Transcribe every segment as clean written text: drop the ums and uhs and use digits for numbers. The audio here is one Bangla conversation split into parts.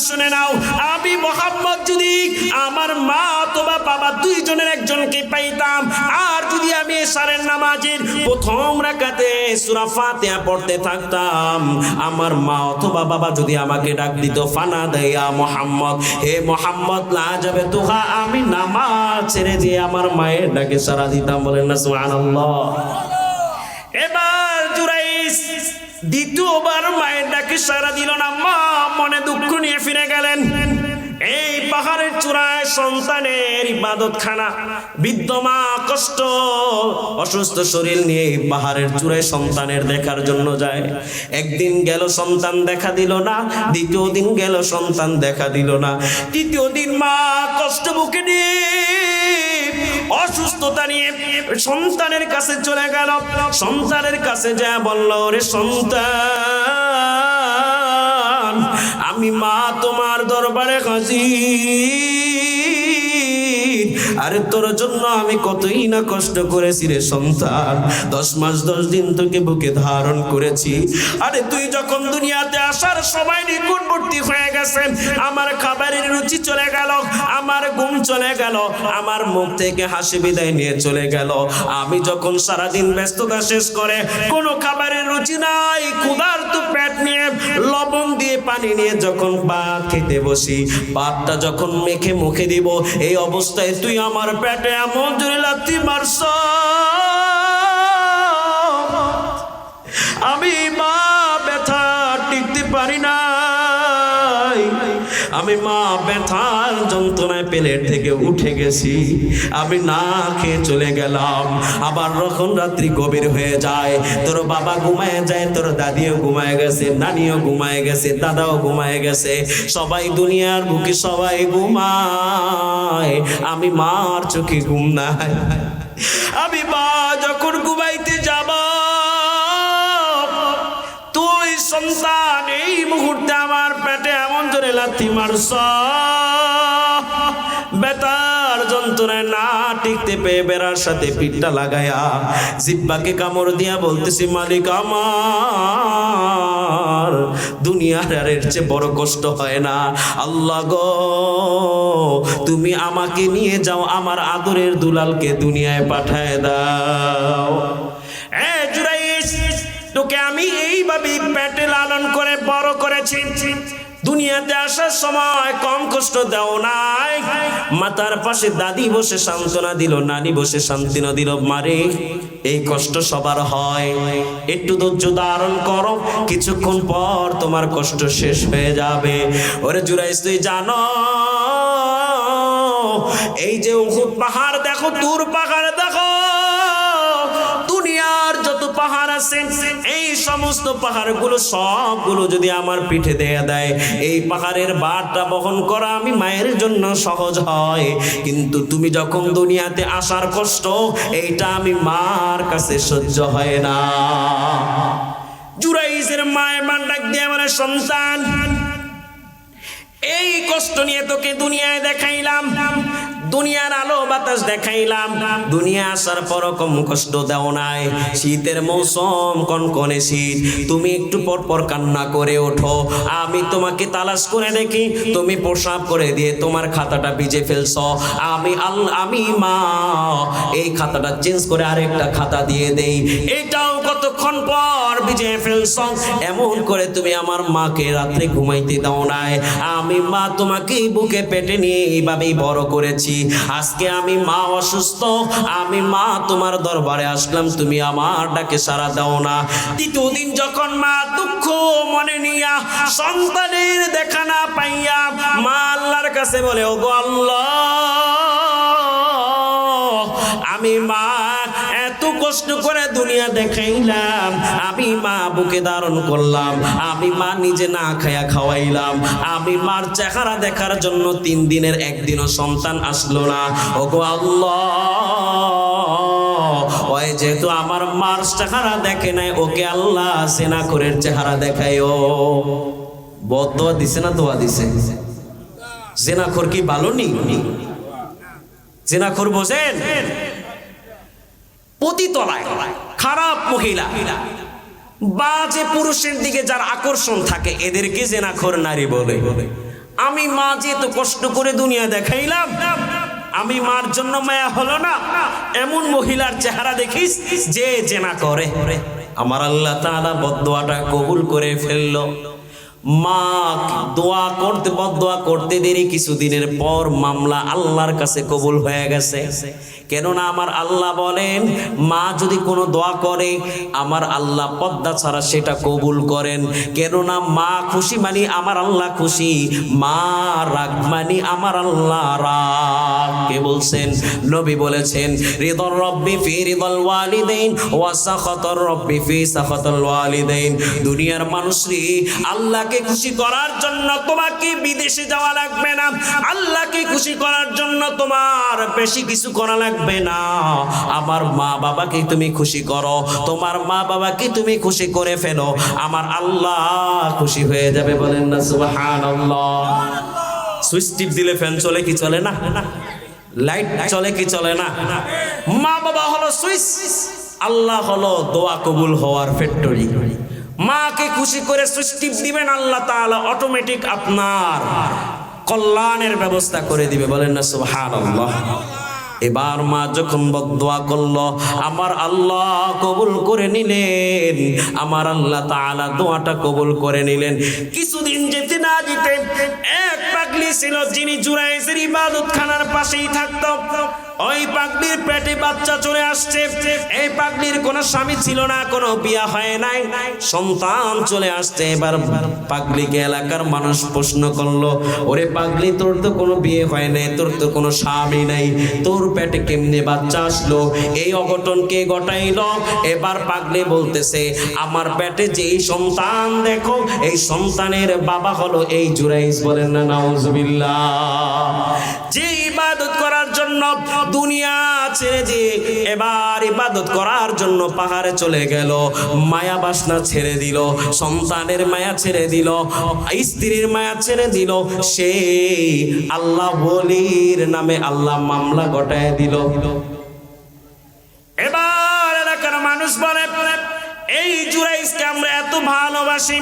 শুনে নাও, আমি মুহাম্মদ যদি আমার মা অথবা বাবা দুইজনের একজনকে পাইতাম, আর যদি আমি এশারের নামাজের প্রথম রাকাতে সূরা ফাতিহা পড়তে থাকতাম, আমার মা অথবা বাবা যদি আমাকে ডাক দিত ফানা দেয়া মুহাম্মদ, হে মুহাম্মদ লা যাবে তুহা, আমি নামাজ ছেড়ে দিয়ে আমার মায়ের ডাকে সাড়া দিতাম। বলেন না সুবহানাল্লাহ। এবার জুরাইস দ্বিতীয়বার মায়ের ডাকে সাড়া দিল না, মা মনে দুঃখ নিয়ে ফিরে গেলেন। এই পাহাড়ের চূড়ায় সন্তানের ইবাদতখানা, বৃদ্ধ মা কষ্ট অসুস্থ শরীর নিয়ে পাহাড়ের চূড়ায় সন্তানের দেখার জন্য যায়। একদিন গেল সন্তান দেখা দিল না, দ্বিতীয় দিন গেল সন্তান দেখা দিল না, তৃতীয় দিন মা কষ্ট বুকে নিয়ে অসুস্থতা নিয়ে সন্তানের কাছে চলে গেল। সন্তানের কাছে যা বলল, রে সন্তান, আমি মা তোমার দরবারে হাজির। আরে তোর জন্য আমি কতই না কষ্ট করেছি রে সন্তান, 10 মাস 10 দিন তোকে বুকে ধারণ করেছি। আরে তুই যখন দুনিয়াতে আসার সময় নিকটবর্তী হয়ে গেছেন, আমার খাবারের রুচি চলে গেল, আমার ঘুম চলে গেল, আমার মুখ থেকে হাসি বিদায় নিয়ে চলে গেল। আমি যখন সারাদিন ব্যস্ততা শেষ করে কোনো খাবারের রুচি নাই, ক্ষুধার্ত পেট নিয়ে লবণ দিয়ে পানি নিয়ে যখন ভাত খেতে বসি, ভাতটা যখন মেখে মুখে দিব, এই অবস্থায় তুই আমার পেটে এমন জোরে লাথি মারছ, আমি মা ব্যথা টিকতে পারি না, আমি মা ব্যথার যন্ত্রণায় প্লেট থেকে উঠে গেছি, আমি না খেয়ে চলে গেলাম। আবার যখন রাত্রি গভীর হয়ে যায়, তোর বাবা ঘুমায় যায়, তোর দাদিও ঘুমায় গেছে, নানিও ঘুমায় গেছে, দাদাও ঘুমায় গেছে, সবাই দুনিয়ার বুকে সবাই ঘুমায়, আমি মার চোখে ঘুম নাই। আমি মা যখন ঘুমাইতে যাব, তুই সন্তান এই মুহূর্তে আমার পেটে এমন জোরে লাথি মারছ, বেতার যন্ত্রণায় না টিকতে পেয়ে বেড়ার সাথে পিঠটা লাগায়া জিহ্বাকে কামড় দিয়া বলতেছি, মালিক আমার দুনিয়ার আর এর চেয়ে বড় কষ্ট হয় না। আল্লাহ গো, তুমি আমাকে নিয়ে যাও, আমার আদরের দুলালকে দুনিয়ায় পাঠায় দাও। জুরাইস, তোকে আমি এইভাবে পেটে লালন করে বড় করেছি, দুনিয়াতে আসার সময় কম কষ্ট দাও নাই। মাতার পাশে দাদি বসে সান্ত্বনা দিল, নানি বসে সান্ত্বনা দিল, মারে এই কষ্ট সবার হয়, একটু ধৈর্য ধারণ করো, কিছুক্ষণ পর তোমার কষ্ট শেষ হয়ে যাবে। ওরে জুরাইস, তুই জানো এই যে উহুদ পাহাড় দেখো, তুর পাহাড় দেখো, দুনিয়ার যত পাহাড় আছে, এই সমস্ত পাহাড়গুলো সবগুলো যদি আমার পিঠে দেয়া দেয়, এই পাহাড়ের ভারটা বহন করা আমি মায়ের জন্য সহজ হয়, কিন্তু তুমি যখন দুনিয়াতে আসার কষ্ট, এইটা আমি মার কাছে সহ্য হয় না। জুরাইসের মায়ের মান ডাক দিয়ে বলে, সন্তান, এই কষ্ট নিয়ে তোকে দুনিয়ায় দেখাইলাম, দুনিয়ার আলো বাতাস দেখাইলাম, দুনিয়া আসার পর কম কষ্ট দাও নাই। শীতের মৌসুম, কনকনে শীত, তুমি একটু পর পর কান্না করে ওঠো, আমি তোমাকে তালাশ করে দেখি, তুমি প্রসাব করে দিয়ে তোমার খাতাটা ভিজে ফেলছ, আমি মা এই খাতাটা চেঞ্জ করে আরেকটা খাতা দিয়ে দেই, এটাও কতক্ষণ পর ভিজে ফেলছ, এমন করে তুমি আমার মাকে রাত্রে ঘুমাইতে দাও নাই। আমি মা তোমাকে বুকে পেটে নিয়ে এইভাবেই বড় করেছি, আজকে আমি মা অসুস্থ, আমি মা তোমার দরবারে আসলাম, তুমি আমার ডাকে সাড়া দাও না। তৃতীয় দিন যখন মা দুঃখ মনে নিয়া সন্তানের দেখা না পাইয়া মা আল্লাহর কাছে বলে, ওগো আল্লাহ, আমি মা এত কষ্ট করে দুনিয়া দেখাইলাম, আমি মা বুকে ধারণ করলাম, আমি মা নিজে না খায়া খাওয়াইলাম, আমি মার চেহারা দেখার জন্য 3 দিনের একদিনও সন্তান আসলো না। ওগো আল্লাহ, ওই যেহেতু আমার মার চেহারা দেখে নাই, ওকে আল্লাহ জেনাখোরের চেহারা দেখায়ও। বদদোয়া দিছে না দোয়া দিছে? জেনাখোর কি ভালো নি? জেনাখোর বোঝেন? পতিতলায় খারাপ মহিলা, বাজে পুরুষের দিকে যার আকর্ষণ থাকে, এদেরকে জেনাখোর নারী বলে। আমি মা যে তো কষ্ট করে দুনিয়া দেখাইলাম, আমি মার জন্য মায়া হলো না? এমন মহিলার চেহারা দেখিস যে জেনা করে। আমার আল্লাহ তাআলা বদদোয়াটা কবুল করে ফেললো। মা দোয়া করতে বদদোয়া করতে দেরি, কিছুদিনের পর মামলা আল্লাহর কাছে কবুল হয়ে গেছে। কেননা আমার আল্লাহ বলেন, মা যদি কোনো দোয়া করে আমার আল্লাহ পর্দা ছাড়া সেটা কবুল করেন। কেননা মা খুশি মানি আমার আল্লাহ খুশি, মা রাগ মানি আমার আল্লাহ রাগ। কে বলছেন? নবী বলেছেন, রিদর রব্বি ফি রিদল ওয়ালিদাইন ওয়া সাখাতুর রব্বি ফি সাখাতুল ওয়ালিদাইন। দুনিয়ার মানুষরে আল্লাহকে খুশি করার জন্য তোমাকে বিদেশে যাওয়া লাগবে না, আল্লাহকে খুশি করার জন্য তোমার বেশি কিছু করা লাগবে না। আমার মা বাবাকে তুমি খুশি করো, তোমার মা বাবাকে তুমি খুশি করে ফেলো, আমার আল্লাহ খুশি হয়ে যাবে। বলেন না সুবহানাল্লাহ। সুইচ টিপ দিলে ফ্যান চলে কি চলে না? লাইট চলে কি চলে না? মা বাবা হলো সুইচ, আল্লাহ হলো দোয়া কবুল হওয়ার ফ্যাক্টরি। মাকে খুশি করে সুইচ টিপ দিবেন, আল্লাহ তাআলা অটোমেটিক আপনার কল্যাণের ব্যবস্থা করে দিবে। বলেন না সুবহানাল্লাহ। এবার মা যখন বদদোয়া করলো আমার আল্লাহ কবুল করে নিলেন, আমার আল্লাহ তাআলা দোয়াটা কবুল করে নিলেন। কিছুদিন যেতে না যেতে এক পাগলি ছিল যিনি জুরাইজের ইবাদতখানার পাশেই থাকতো। ওই পাগলির পেটে বাচ্চা চলে আসছে। এই পাগলির কোনো স্বামী ছিল না, কোনো বিয়া হয় নাই, সন্তান চলে আসছে। এবার পাগলিকে এলাকার মানুষ প্রশ্ন করলো, ওরে পাগলি তোর তো কোনো বিয়ে হয় নাই, তোর তো কোনো স্বামী নাই, তোর পেটে কেমনে বাচ্চা আসলো? এই অঘটন কে ঘটাইলো? এবার পাগলি বলতেছে, আমার পেটে যেই সন্তান দেখো এই সন্তানের বাবা হলো এই জুরাইজ। বলেন না নাউজুবিল্লাহ। যে ইবাদত করার জন্য দুনিয়া ছেড়ে দিয়ে এবার ইবাদত করার জন্য পাহাড়ে চলে গেল, মায়া বাসনা ছেড়ে দিল, সন্তানের মায়া ছেড়ে দিল, স্ত্রীর মায়া ছেড়ে দিল, সে আল্লাহ ওলির নামে আল্লাহ মামলা ঘটায় দিল। এবার এলাকার মানুষ বলে, এই জুরাইজকে আমরা এত ভালোবাসি,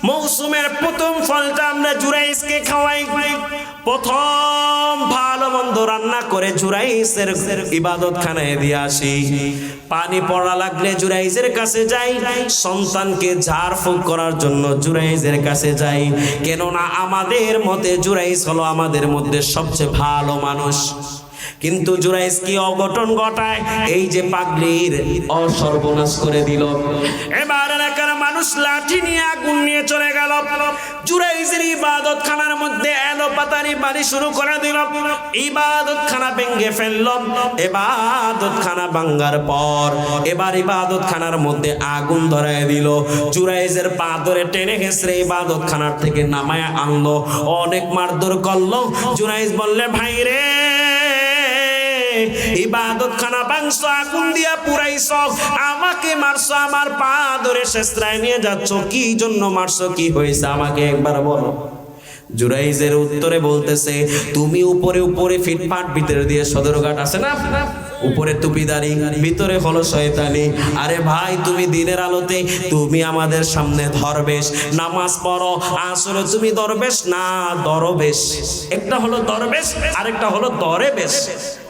মৌসুমের প্রথম ফলটা আমরা জুরাইজকে খাওয়াই, প্রথম ভালো মন্দ রান্না করে জুরাইজের ইবাদতখানায় দিয়ে আসি, পানি পড়া লাগলে জুরাইজের কাছে যাই, সন্তানকে ঝাড়ফুঁক করার জন্য জুরাইজের কাছে যাই। কেননা আমাদের মতে জুরাইজ হলো আমাদের মধ্যে সবচেয়ে ভালো মানুষ। কিন্তু জুরাইজ কি অঘটন ঘটায়? এই যে পাগলির অসর্বনাশ করে দিল। এবার এলাকার মানুষ লাঠি নিয়ে আগুন নিয়ে চলে গেল, জুরাইজের ইবাদতখানার মধ্যে এলো পাতারি বাড়ি শুরু করে দিল, ইবাদতখানা ভেঙে ফেলল। ইবাদতখানা ভাঙার পর এবার ইবাদতখানার মধ্যে আগুন ধরায় দিল। জুরাইজের পা ধরে টেনে হেসড়ে ইবাদতখানার থেকে নামায় আনলো, অনেক মারধর করলো। জুরাইজ বললে, ভাই রে ইবাদতখানা ভাঙছো, আগুন দিয়া পুরাইছো, আমাকে মারছো, আমার পা ধরে শেষরায় নিয়ে যাচ্ছ, কি জন্য মারছো? কি হয়েছে আমাকে একবার বলো। জুরাইজের উত্তরে বলতেছে, তুমি উপরে উপরে ফিটফাট, ভিতরে দিয়ে সদরঘাট আছে না, উপরে টুপিদারি, ভিতরে হলো শয়তানি। আরে ভাই তুমি দিনের আলোতে তুমি আমাদের সামনে দরবেশ, নামাজ পড়ো, আসলে তুমি দরবেশ না দরবেশ। একটা হলো দরবেশ, আরেকটা হলো দরেবেশ।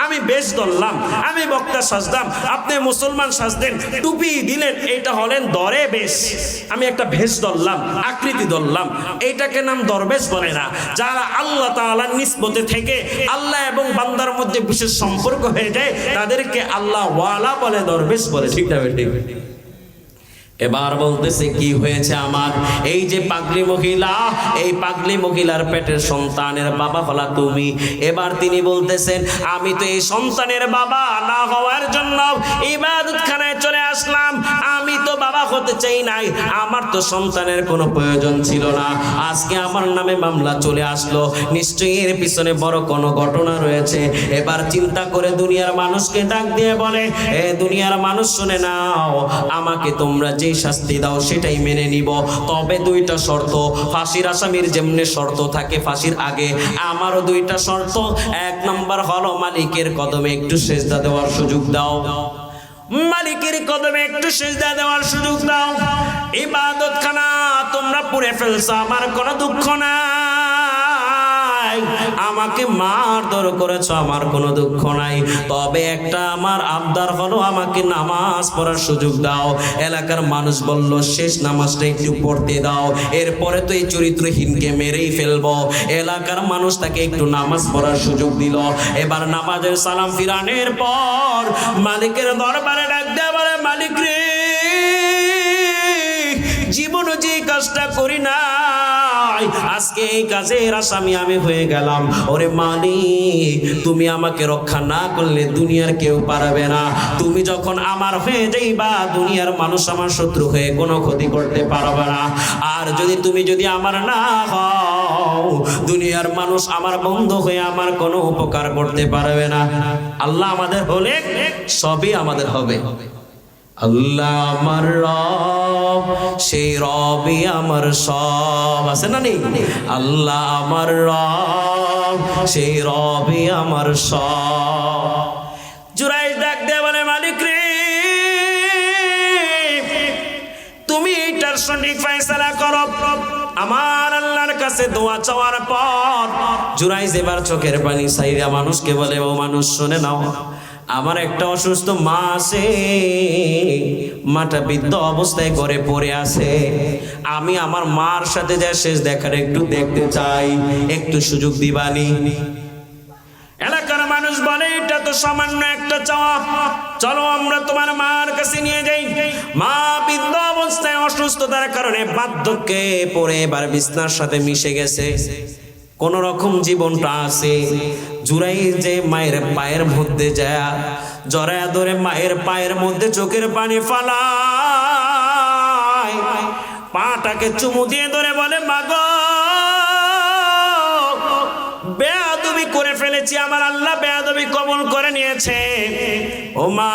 আমি বেশ ধরলাম, আমি বক্তা সাজলাম, আপনি মুসলমান সাজলেন, টুপি দিলেন, এইটা হলেন দরেবেশ। আমি একটা ভেষ ধরলাম, আকৃতি ধরলাম, এইটাকে নাম দরবেশ বলে না। যারা আল্লাহ তাআলার নিসবতে থেকে আল্লাহ এবং বান্দার মধ্যে বিশেষ সম্পর্ক হয়ে যায় তাদেরকে আল্লাহ ওয়ালা বলে, দরবেশ বলে। ঠিক না বেটি? এবার বলতেছে, কি হয়েছে আমার? এই যে পাগলি মহিলা, এই পাগলি মহিলার পেটের সন্তানের বাবা হলা তুমি। এবার তিনি বলতেছেন, আমি তো এই সন্তানের বাবা না হওয়ার জন্য ইবাদতখানায় চলে আসলাম, আমি তো বাবা হতে চাই নাই, আমার তো সন্তানের কোনো প্রয়োজন ছিল না, আজকে আমার নামে মামলা চলে আসলো, নিশ্চয়ই এর পিছনে বড় কোনো ঘটনা রয়েছে। এবার চিন্তা করে দুনিয়ার মানুষকে ডাক দিয়ে বলে, এ দুনিয়ার মানুষ শুনে নাও, আমাকে তোমরা যে শাস্তি দাও সেটাই মেনে নিব, তবে দুইটা শর্ত। ফাঁসির আসামির যেমনি শর্ত থাকে ফাঁসির আগে, আমারও দুইটা শর্ত। এক নম্বর হলো মালিকের কদমে একটু সেজদা দেওয়ার সুযোগ দাও, মালিকের কদমে একটু সেজদা দেওয়ার সুযোগ দাও। ইবাদতখানা তোমরা পুড়ে ফেলছো, আমার কোনো দুঃখ নাই, আমাকে মারধর করেছো, আমার কোনো দুঃখ নাই, তবে একটা আমার আবদার হলো আমাকে নামাজ পড়ার সুযোগ দাও। এলাকার মানুষ বলল শেষ নামাজটা একটু পড়তে দাও, এরপরে তো এই চরিত্রহীনকে মেরেই ফেলবো। এলাকার মানুষ তাকে একটু নামাজ পড়ার সুযোগ দিল। এবার নামাজের সালাম ফিরানোর পর মালিকের দরবারে ডাক দেয়া বলে, মালিক রে, জীবনে যে কাজটা করি নাই, আজকে এই কাজের আসামি আমি হয়ে গেলাম। ওরে মালিক, তুমি আমাকে রক্ষা না করলে দুনিয়ার কেউ পারবে না। তুমি যখন আমার হয়ে যাইবা, দুনিয়ার মানুষ আমার শত্রু হয়ে কোনো ক্ষতি করতে পারবে না। আর তুমি যদি আমার না হও, দুনিয়ার মানুষ আমার বন্ধু হয়ে আমার কোনো উপকার করতে পারবে না। আল্লাহ আমাদের হলে সবই আমাদের হবে। আল্লাহ আমার রব, সেই রবই আমার সব, আছে না নেই? আল্লাহ আমার রব, সেই রবই আমার সব। জুরাইজ ডাক দিয়ে বলে, মালিক রে, তুমি এটার সঠিক ফয়সালা করো। আমার আল্লাহর কাছে দোয়া চাওয়ার পর জুরাইজ এবার চোখের পানি ছাইরা মানুষকে বলে, ও মানুষ শুনে নাও, আমার একটা অসুস্থ মা আছে, মাটা বৃদ্ধ অবস্থায় ঘরে পড়ে আছে। আমি আমার মার সাথে যা শেষ দেখার একটু দেখতে চাই, একটু সুযোগ দিবানি? এলাকার মানুষ বলে, এটা তো সামান্য একটা চাওয়া, চলো আমরা তোমার মার কাছে নিয়ে যাই। মা বৃদ্ধ অবস্থায় অসুস্থতার কারণে বার্ধক্যে পড়ে এবার বিছনার সাথে মিশে গেছে, কোন রকম জীবনটা আছে। জুরাই যে মায়ের পায়ের মধ্যে যায়, জড়ায় ধরে মায়ের পায়ের মধ্যে চোখের পানি ফালায়, পাটাকে চুমু দিয়ে ধরে বলে, মাগো, বেয়াদবি করে ফেলেছি, আমার আল্লাহ বেয়াদবি কবুল করে নিয়েছে। ও মা,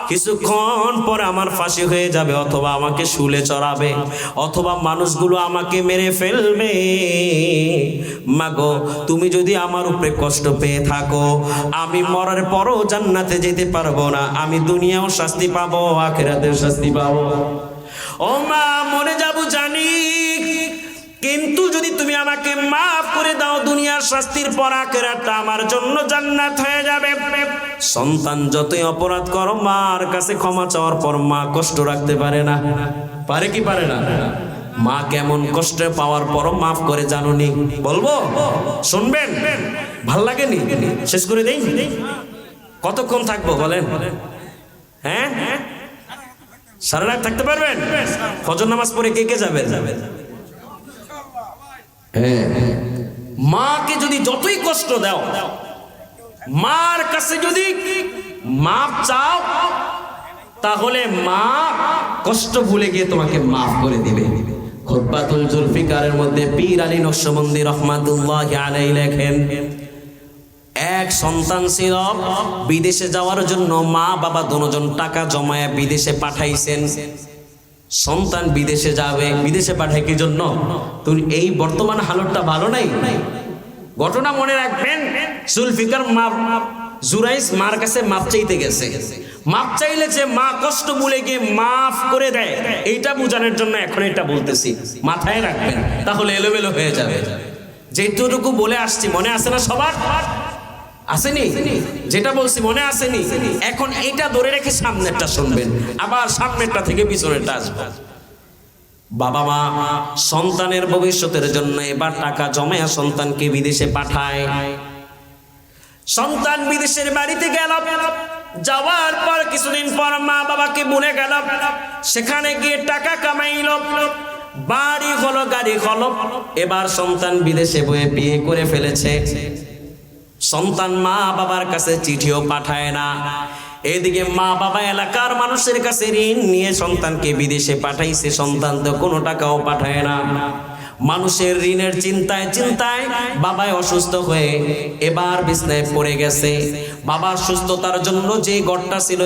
কিছুক্ষণ পর আমার ফাঁসি হয়ে যাবে, অথবা আমাকে শুলে চড়াবে, অথবা মানুষগুলো আমাকে মেরে ফেলবে। মাগো, তুমি যদি আমার উপরে কষ্ট পেয়ে থাকো, আমি মরার পরও জান্নাতে যেতে পারবো না, আমি দুনিয়াও শাস্তি পাবো, আখিরাতেও শাস্তি পাবো। ও মা, মরে যাবো জানি, কিন্তু যদি তুমি আমাকে মাফ করে দাও, দুনিয়ার শাস্তির পর আখিরাতটা আমার জন্য জান্নাত হয়ে যাবে। সন্তান যতই অপরাধ করো, মার কাছে ক্ষমা চাওয়ার পর মা কষ্ট রাখতে পারে না, পারে কি পারে না? মা কেমন কষ্ট পাওয়ার পরও মাফ করে, জানোনি? বলবো, শুনবেন? ভাল লাগেনি? শেষ করে দেই? কতক্ষণ থাকবো বলেন? হ্যাঁ, সারা রাত থাকতে পারবেন? ফজর নামাজ পড়ে কে কে যাবেন? মাকে যদি যতই কষ্ট দাও, মার কাছে যদি মাফ চাও, তাহলে মা কষ্ট ভুলে গিয়ে তোমাকে মাফ করে দিবে। খুতবাতুল জুলফিকারের মধ্যে পীর আলী নকশবন্দি রাহমাতুল্লাহি আলাইহি লেখেন, এক সন্তান ছিল, বিদেশে যাওয়ার জন্য মা বাবা দুজন টাকা জমায়ে বিদেশে পাঠাইছেন। সন্তান বিদেশে যাবে, বিদেশে পাঠায় কি জন্য? তুই এই বর্তমান হালতটা ভালো নাই। ঘটনা মনে রাখবেন, জুলফিকার জুরাইজ মার কাছে মাপ চাইতে গেছে। মাপ চাইলে যে মা কষ্ট ভুলে গিয়ে মাফ করে দেয়, এইটা বোঝানোর জন্য এখন এটা বলতেছি, মাথায় রাখবেন, তাহলে এলোমেলো হয়ে যাবে। যেটুকু বলে আসছি মনে আছে না সবার? আসেনি? যেটা বলছি মনে আসেনি? এখন এটা ধরে রেখে সামনেরটা শুনবেন, আবার সামনেরটা থেকে পিছনেরটা আসবে। বাবা মা সন্তানের ভবিষ্যতের জন্য এবার টাকা জমায়া সন্তানকে বিদেশে পাঠায়। সন্তান বিদেশের বাড়িতে গেল, যাওয়ার পর কিছুদিন পর মা বাবাকে ভুলে গেল। সেখানে গিয়ে টাকা কামাইল, বাড়ি হলো, গাড়ি হলো। এবার সন্তান বিদেশে বয়ে বিয়ে করে ফেলেছে। সন্তান মা বাবার কাছে চিঠিও পাঠায় না। এদিকে মা বাবা এলাকার মানুষের কাছে ঋণ নিয়ে সন্তানকে বিদেশে পাঠাইছে, সন্তান তো কোনো টাকাও পাঠায় না। মানুষের ঋণের চিন্তায় চিন্তায় বাবাই অসুস্থ হয়ে এবার বিছনায় পড়ে গেছে। বাবার সুস্থতার জন্য যে ঘরটা ছিল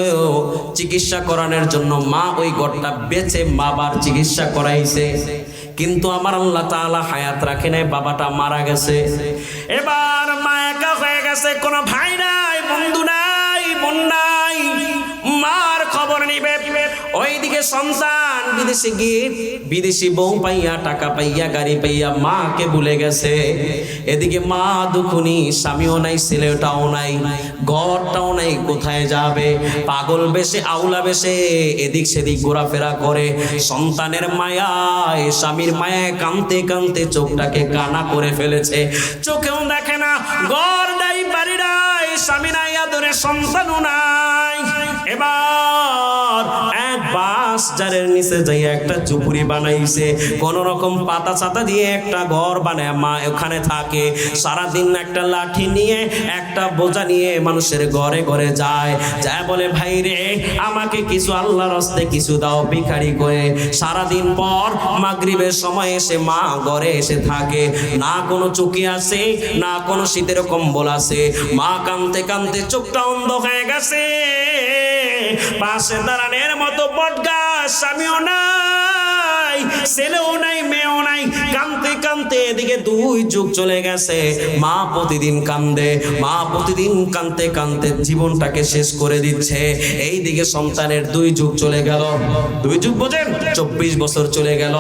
চিকিৎসা করানোর জন্য মা ওই ঘরটা বেচে বাবার চিকিৎসা করাইছে, কিন্তু আমার আল্লাহ তাআলা হায়াত রাখে নাই, বাবাটা মারা গেছে। এবার মা একা হয়ে গেছে, কোনো ভাই নাই, বন্ধু নাই, বোন নাই, মার খবর নিবে। ওইদিকে সন্তান বিদেশে গিয়ে বিদেশি বউ পাইয়া, টাকা পাইয়া, গাড়ি পাইয়া মাকে ভুলে গেছে। এদিকে মা দুখুনি, স্বামীও নাই, ছেলেটাও নাই, ঘরটাও নাই, কোথায় যাবে? পাগল বেশে, আউলা বেশে এদিক সেদিক ঘোরাফেরা করে। সন্তানের মায়ায়, স্বামীর মায়ায় কাঁদতে কাঁদতে চোখটাকে কানা করে ফেলেছে। চোখেও দেখে না, ঘর নাই, বাড়ি নাই, স্বামী নাই, আদরে সন্তানও নাই। এবার এক বাঁশ ঝাড়ের নিচে যাই একটা ঝুপড়ি বানাইছে, কোন রকম পাতা ছাতা দিয়ে একটা ঘর বানায় মা ওখানে থাকে। সারাদিন একটা লাঠি নিয়ে, একটা বোঝা নিয়ে মানুষের ঘরে ঘরে যায়, যায় বলে ভাই রে আমাকে কিছু আল্লাহর হস্তে কিছু দাও ভিখারি করে। সারাদিন পর মাগরিবের সময় এসে মা ঘরে এসে থাকে, না কোনো চুকি আছে, না কোনো শীতের কম্বল আছে। মা কাঁদতে কাঁদতে চোখটা অন্ধ হয়ে গেছে। পাশে দাঁড়ানোর মতো বটগাছ, স্বামীও নাই, ছেলেও নাই, মেয়েও নাই। কাঁদতে কাঁদতে এদিকে 2 যুগ চলে গেছে। মা প্রতিদিন কান্দে, মা প্রতিদিন কাঁদতে কাঁদতে জীবনটাকে শেষ করে দিচ্ছে। এইদিকে সন্তানের 2 যুগ চলে গেল। 2 যুগ বোঝেন? 24 বছর চলে গেল।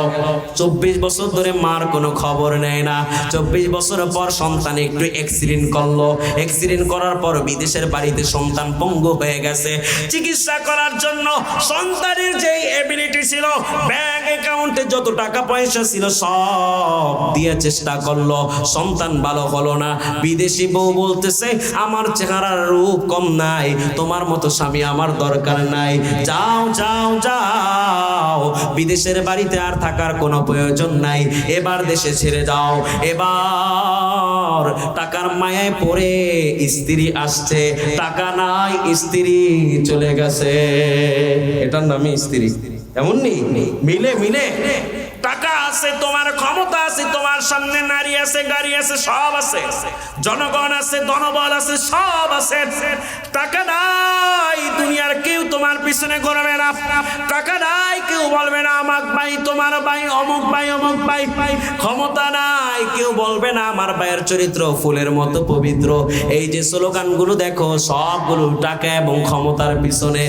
24 বছর ধরে মার কোনো খবর নেয় না। 24 বছর পর সন্তান একটু অ্যাক্সিডেন্ট করলো। অ্যাক্সিডেন্ট করার পর বিদেশের বাড়িতে সন্তান পঙ্গু হয়ে গেছে। চিকিৎসা করার জন্য সন্তানের যে এবিলিটি ছিল, ব্যাংক অ্যাকাউন্টে যত টাকা পয়সা ছিল সব দিয়ে চেষ্টা করলো, সন্তান ভালো হলো না। বিদেশি বউ বলতেছে আমার চেহারার রূপ কম নাই, তোমার মতো স্বামী আমার দরকার নাই, যাও যাও যাও, বিদেশের বাড়িতে আর থাকার কোনো প্রয়োজন নাই, এবার দেশে ছেড়ে যাও। এবার টাকার মায়ায় পড়ে স্ত্রী আসছে, টাকা নাই, স্ত্রী চলে গেছে। এটার নামই স্ত্রী। এমন নেই, মিলে মিলে টাকা আছে, তোমার ক্ষমতা আছে, তোমার সামনে নারী আছে, গাড়ি আছে, সব আছে, জনগণ আছে, ধনবল আছে, সব আছে। টাকা নাই, দুনিয়ার কেউ তোমার পিছনে ঘুরবে না। টাকা নাই, কেউ বলবে না আমার ভাই, তোমার ভাই, অমুক ভাই, অমুক ভাই। ক্ষমতা নাই, কেউ বলবে না আমার ভাইয়ের চরিত্র ফুলের মতো পবিত্র। এই যে স্লোগানগুলো দেখো, সবগুলো টাকা এবং ক্ষমতার পিছনে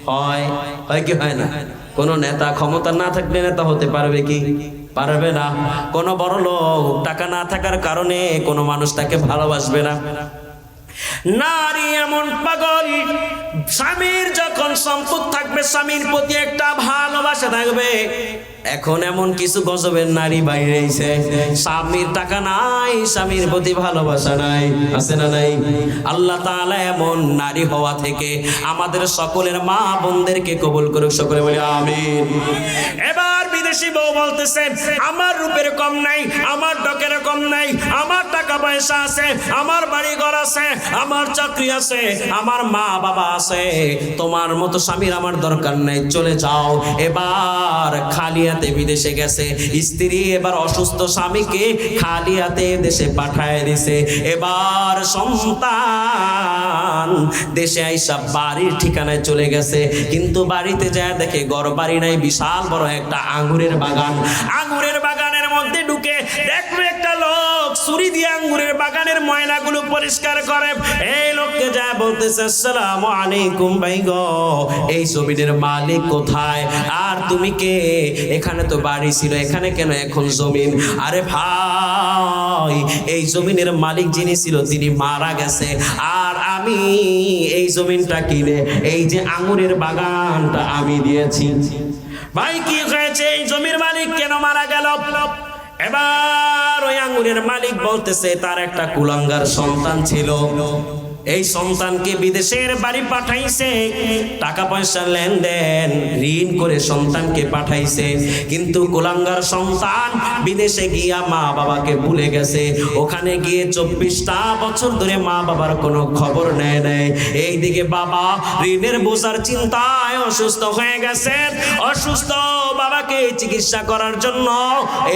হয়। হয় কি হয় না? কোন নেতা ক্ষমতা না থাকলে নেতা হতে পারবে কি? পারবে না। কোন বড় লোক টাকা না থাকার কারণে কোন মানুষ তাকে ভালোবাসবে না। নারী এমন পাগল, স্বামীর যখন সম্পদ থাকবে, স্বামীর প্রতি একটা ভালোবাসা থাকবে। এখন এমন কিছু গজবের নারী বাইরে এসে, স্বামীর টাকা নাই, স্বামীর প্রতি ভালোবাসা নাই, আছে না নাই? আল্লাহ তাআলা এমন নারী হওয়া থেকে আমাদের সকলের মা বোনদেরকে কবুল করুক, সকলে বলি আমিন। এবার বিদেশি বউ বলতেছে আমার রূপের কম নাই, আমার ডকের কম নাই, আমার টাকা পয়সা আছে, আমার বাড়ি ঘর আছে, আমার চাকরি আছে, আমার মা বাবা আছে, তোমার মতো স্বামীর আমার দরকার নাই, চলে যাও। এবার খালি হাতে বিদেশে গেছে স্ত্রী, এবার অসুস্থ স্বামীকে খালি হাতে দেশে পাঠায় দিছে। এবার সন্তান দেশে আইসা বাড়ির ঠিকানায় চলে গেছে, কিন্তু বাড়িতে যায় দেখে ঘর বাড়ি নাই, বিশাল বড় একটা আঙ্গুরের বাগান। আঙ্গুরের বাগানের মধ্যে ঢুকে দেখবে একটা লোক ছুরি দিয়ে আঙ্গুরের বাগানের ময়লাগুলো পরিষ্কার করে। এই লোককে যা বলতেছে আসসালামু আলাইকুম ভাই গো, এই জমিনের মালিক কোথায়? আর তুমি কে? এখানে তো বাড়ি ছিল, এখানে কেন এখন জমিন? আরে ভাই, এই জমিনের মালিক যিনি ছিল তিনি মারা গেছে, আর আমি এই জমিনটা কিনে এই যে আঙ্গুরের বাগানটা আমি দিয়েছি। ভাই কি হয়েছে? এই জমির মালিক কেন মারা গেল? এবার ওই আঙ্গুরের মালিক বলতেছে তার একটা কুলাঙ্গার সন্তান ছিল, এই সন্তানকে বিদেশের বাড়ি পাঠাইছে, টাকা পয়সা লেনদেন ঋণ করে সন্তানকে পাঠাইছে, কিন্তু কুলাঙ্গার সন্তান বিদেশে গিয়া মা বাবাকে ভুলে গেছে। ওখানে গিয়ে 24টা বছর ধরে মা বাবার কোনো খবর নেয় নাই। এইদিকে বাবা ঋণের বোঝার চিন্তায় অসুস্থ হয়ে গেছে। অসুস্থ বাবাকে চিকিৎসা করার জন্য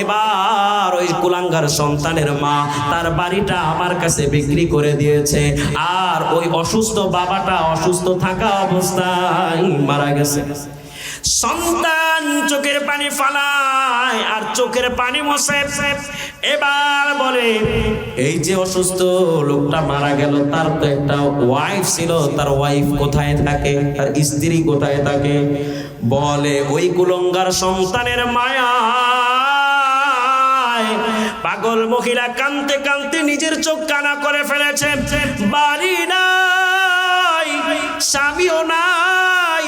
এবার ওই কুলাঙ্গার সন্তানের মা তার বাড়িটা আমার কাছে বিক্রি করে দিয়েছে, আর ওই অসুস্থ বাবাটা অসুস্থ থাকা অবস্থায় মারা গেছে। সন্তান চোখের পানি ফালায় আর চোখের পানি মোছে। এবার বলে এই যে অসুস্থ লোকটা মারা গেল, তার তো একটা ওয়াইফ ছিল, তার ওয়াইফ কোথায় থাকে, তার স্ত্রী কোথায় থাকে? বলে ওই কুলঙ্গার সন্তানের মায়া। পাগল মহিলা কাঁদতে কাঁদতে নিজের চোখ কানা করে ফেলেছে। বাড়ি নাই, স্বামীও নাই,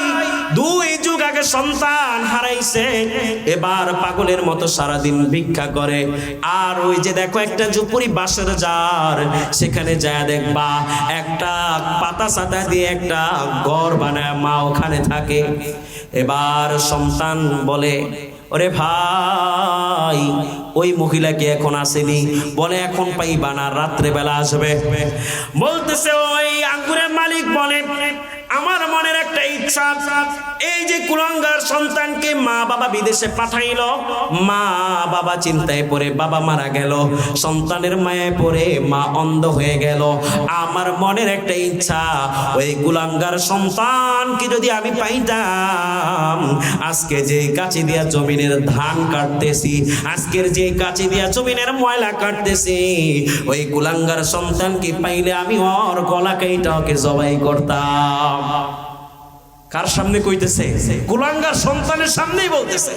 2 যুগ আগে সন্তান হারাইছে। এবার পাগলের মতো সারাদিন ভিক্ষা করে। আর ওই যে দেখো একটা ঝুপড়ি বাঁশের জার, সেখানে যায় দেখবা একটা পাতা সাতা দিয়ে একটা ঘর বানায় মা ওখানে থাকে। এবার সন্তান বলে ওরে ভাই, ওই মহিলাকে এখন আসেনি? বলে এখন পাইবা না, রাত্রে বেলা আসবে। বলতেছে ওই আঙ্গুরের মালিক বলে আমার মনের একটা ইচ্ছা, এই যে কুলাঙ্গার সন্তানকে মা বাবা বিদেশে পাঠাইলো, মা বাবা চিন্তায় পড়ে বাবা মারা গেল, সন্তানের মায়ায় পড়ে মা অন্ধ হয়ে গেল। আমার মনের একটা ইচ্ছা, ওই কুলাঙ্গার সন্তানকে যদি আমি পাইতাম, আজকে যে কাঁচি দিয়া জমিনের ধান কাটতেছি, আজকের যে কাঁচি দিয়া জমিনের ময়লা কাটতেছি, ওই কুলাঙ্গার সন্তানকে পাইলে আমি ওর গলা কেইটা ওকে জবাই করতাম। কার সামনে কইতেছে? কুলাঙ্গার সন্তানের সামনেই বলতেছে।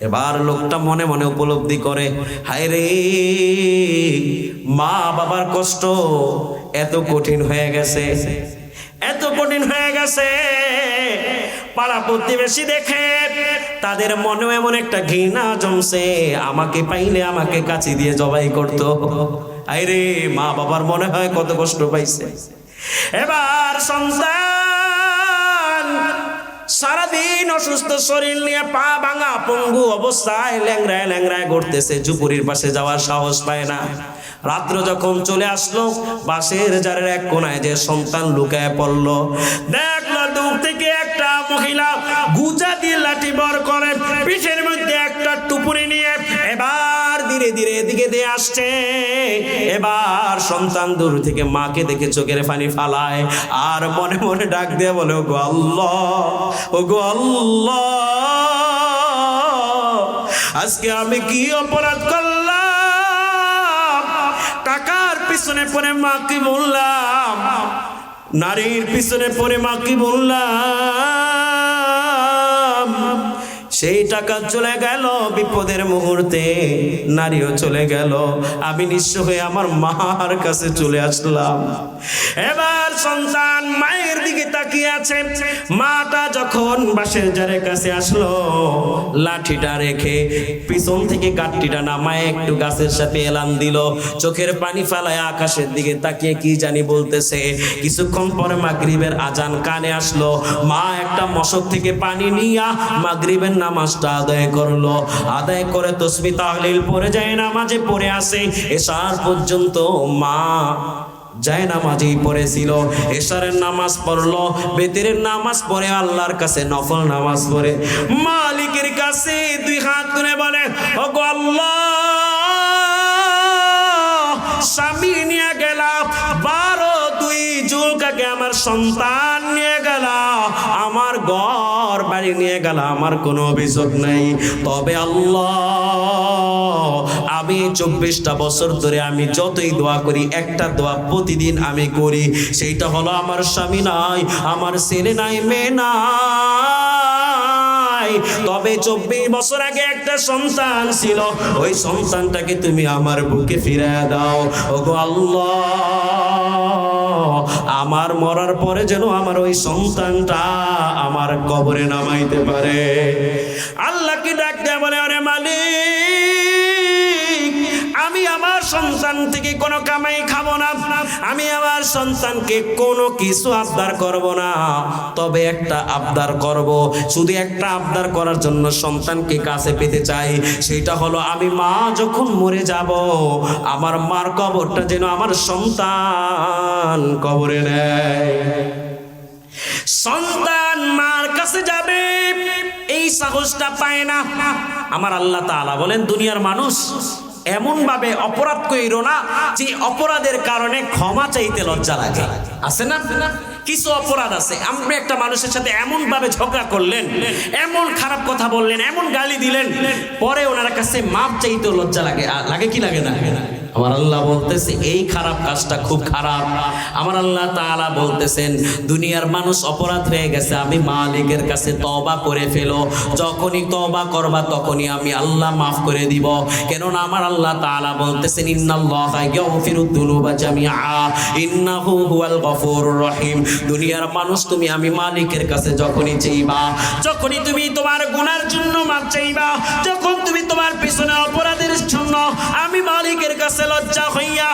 এবার লোকটা মনে মনে উপলব্ধি করে, হায় রে, মা বাবার কষ্ট এত কঠিন হয়ে গেছে, এত কঠিন হয়ে গেছে। পাড়া প্রতিবেশী দেখে তাদের মনে এমন একটা ঘৃণা জমছে, আমাকে পাইলে আমাকে কাছে দিয়ে জবাই করতো। আয় রে, মা বাবার মনে হয় কত কষ্ট পাইছে। এবার সন্তান সারাদিন অসুস্থ শরীর নিয়ে পা ভাঙা পঙ্গু অবস্থায় ল্যাংড়ায় ল্যাংড়ায় ঘুরতেছে, ঝুপুরির পাশে যাওয়ার সাহস পায় না। রাত্র যখন চলে আসলো, বাঁশের জারের এক কোনায় যে সন্তান লুকায় পড়লো, দেখলো দূর থেকে একটা মহিলা গুজা দিয়ে লাঠি বর করে, পিঠের মধ্যে একটা টুপুরি নিয়ে এবার ধীরে ধীরে এদিকে দিয়ে আসছে। এবার সন্তান দূর থেকে মাকে দেখে চোখের পানি ফালায় আর মনে মনে ডাক দিয়ে বলে, ওগো আল্লাহ, ওগো আল্লাহ, আজকে আমি কি অপরাধ করলাম? টাকার পিছনে পড়ে মাকে বললাম, নারীর পিছনে পড়ে মাকে বললাম, সেই টাকা চলে গেল, বিপদের মুহূর্তে নারীও চলে গেল, আমি নিঃস্ব হয়ে আমার মার কাছে চলে আসলাম। এবার সন্তান মায়ের দিকে তাকিয়ে আছে। মাটা যখন বাঁশের জারের কাছে আসলো, লাঠিটা রেখে পিছন থেকে কাঠটিটা নামায় একটু গাছের সাথে এলান দিল, চোখের পানি ফেলায় আকাশের দিকে তাকিয়ে কি জানি বলতেছে। কিছুক্ষণ পরে মাগরিবের আজান কানে আসলো। মা একটা মশক থেকে পানি নিয়া মাগরিবের নামাজটা আদায় করলো। আদায় করে তাসবিহ তাহলিল পড়ে যায় নামাজে পড়ে আসে। এশার পর্যন্ত মা যায় নামাজই পড়েছিল। এশারের নামাজ পড়লো, বেতেরের নামাজ পড়ে আল্লাহর কাছে নফল নামাজ পড়ে মালিকের কাছে 2 হাত তুলে বলে, ওগো আল্লাহ, স্বামী নিয়ে গেলাম, 2 যুগ আগে আমার সন্তান নিয়ে গেল, আমার ঘর বাড়ি নিয়ে গেল, আমার কোনো অভিযোগ নাই। তবে আল্লাহ, আমি 24টা বছর ধরে আমি যতই দোয়া করি, একটা দোয়া প্রতিদিন আমি করি, সেইটা হলো আমার স্বামী নাই, আমার ছেলে নাই, মেয়ে নাই, তবে 24 বছর আগে একটা সন্তান ছিল, ওই সন্তানটাকে তুমি আমার বুকে ফিরিয়ে দাও। ওগো আল্লাহ, আমার মরার পরে যেন আমার ওই সন্তানটা আমার কবরে নামাইতে পারে। আল্লাহকে ডাক দেয়া বলে, আরে মালিক, আমি আমার সন্তান থেকে কোনো কামাই খাবো না, আমি আমার সন্তানকে কোনো কিছু আবদার করব না, তবে একটা আবদার করব, শুধু একটা আবদার করার জন্য সন্তানকে কাছে পেতে চাই, সেটা হলো আমি মা যখন মরে যাব, আমার মার কবরটা যেন আমার সন্তান কবরে নেয়। সন্তান মার কাছে যাবে, এই সাহসটা পায় না। আমার আল্লাহ তাআলা বলেন, দুনিয়ার মানুষ এমন ভাবে অপরাধ কইরো না যে অপরাধের কারণে ক্ষমা চাইতে লজ্জা লাগে, আছে না? কিছু অপরাধ আছে, আপনি একটা মানুষের সাথে এমন ভাবে ঝগড়া করলেন, এমন খারাপ কথা বললেন, এমন গালি দিলেন, পরে ওনার কাছে মাপ চাইতে লজ্জা লাগে, লাগে কি লাগে না? আমার আল্লাহ বলতেছে এই খারাপ কাজটা খুব খারাপ। আমার আল্লাহ তাআলা বলতেছেন দুনিয়ার মানুষ অপরাধ হয়ে গেছে, আমি মালিকের কাছে তওবা করে ফেলো, যখনই তওবা করবা তখনই আমি আল্লাহ মাফ করে দিব। কেননা আমার আল্লাহ তাআলা বলতেছেন ইন্নাল্লাহা ইয়াগফিরুদ যুনুবা জামিআ ইন্নাহু হুয়াল গফুরুর রহিম। দুনিয়ার মানুষ তুমি আমি মালিকের কাছে যখনই চাইবা, যখনই তুমি তোমার গুনার জন্য মাফ চাইবা, যখন তুমি তোমার পিছনে অপরাধের জন্য আমি মালিকের কাছে লজ্জা হইয়া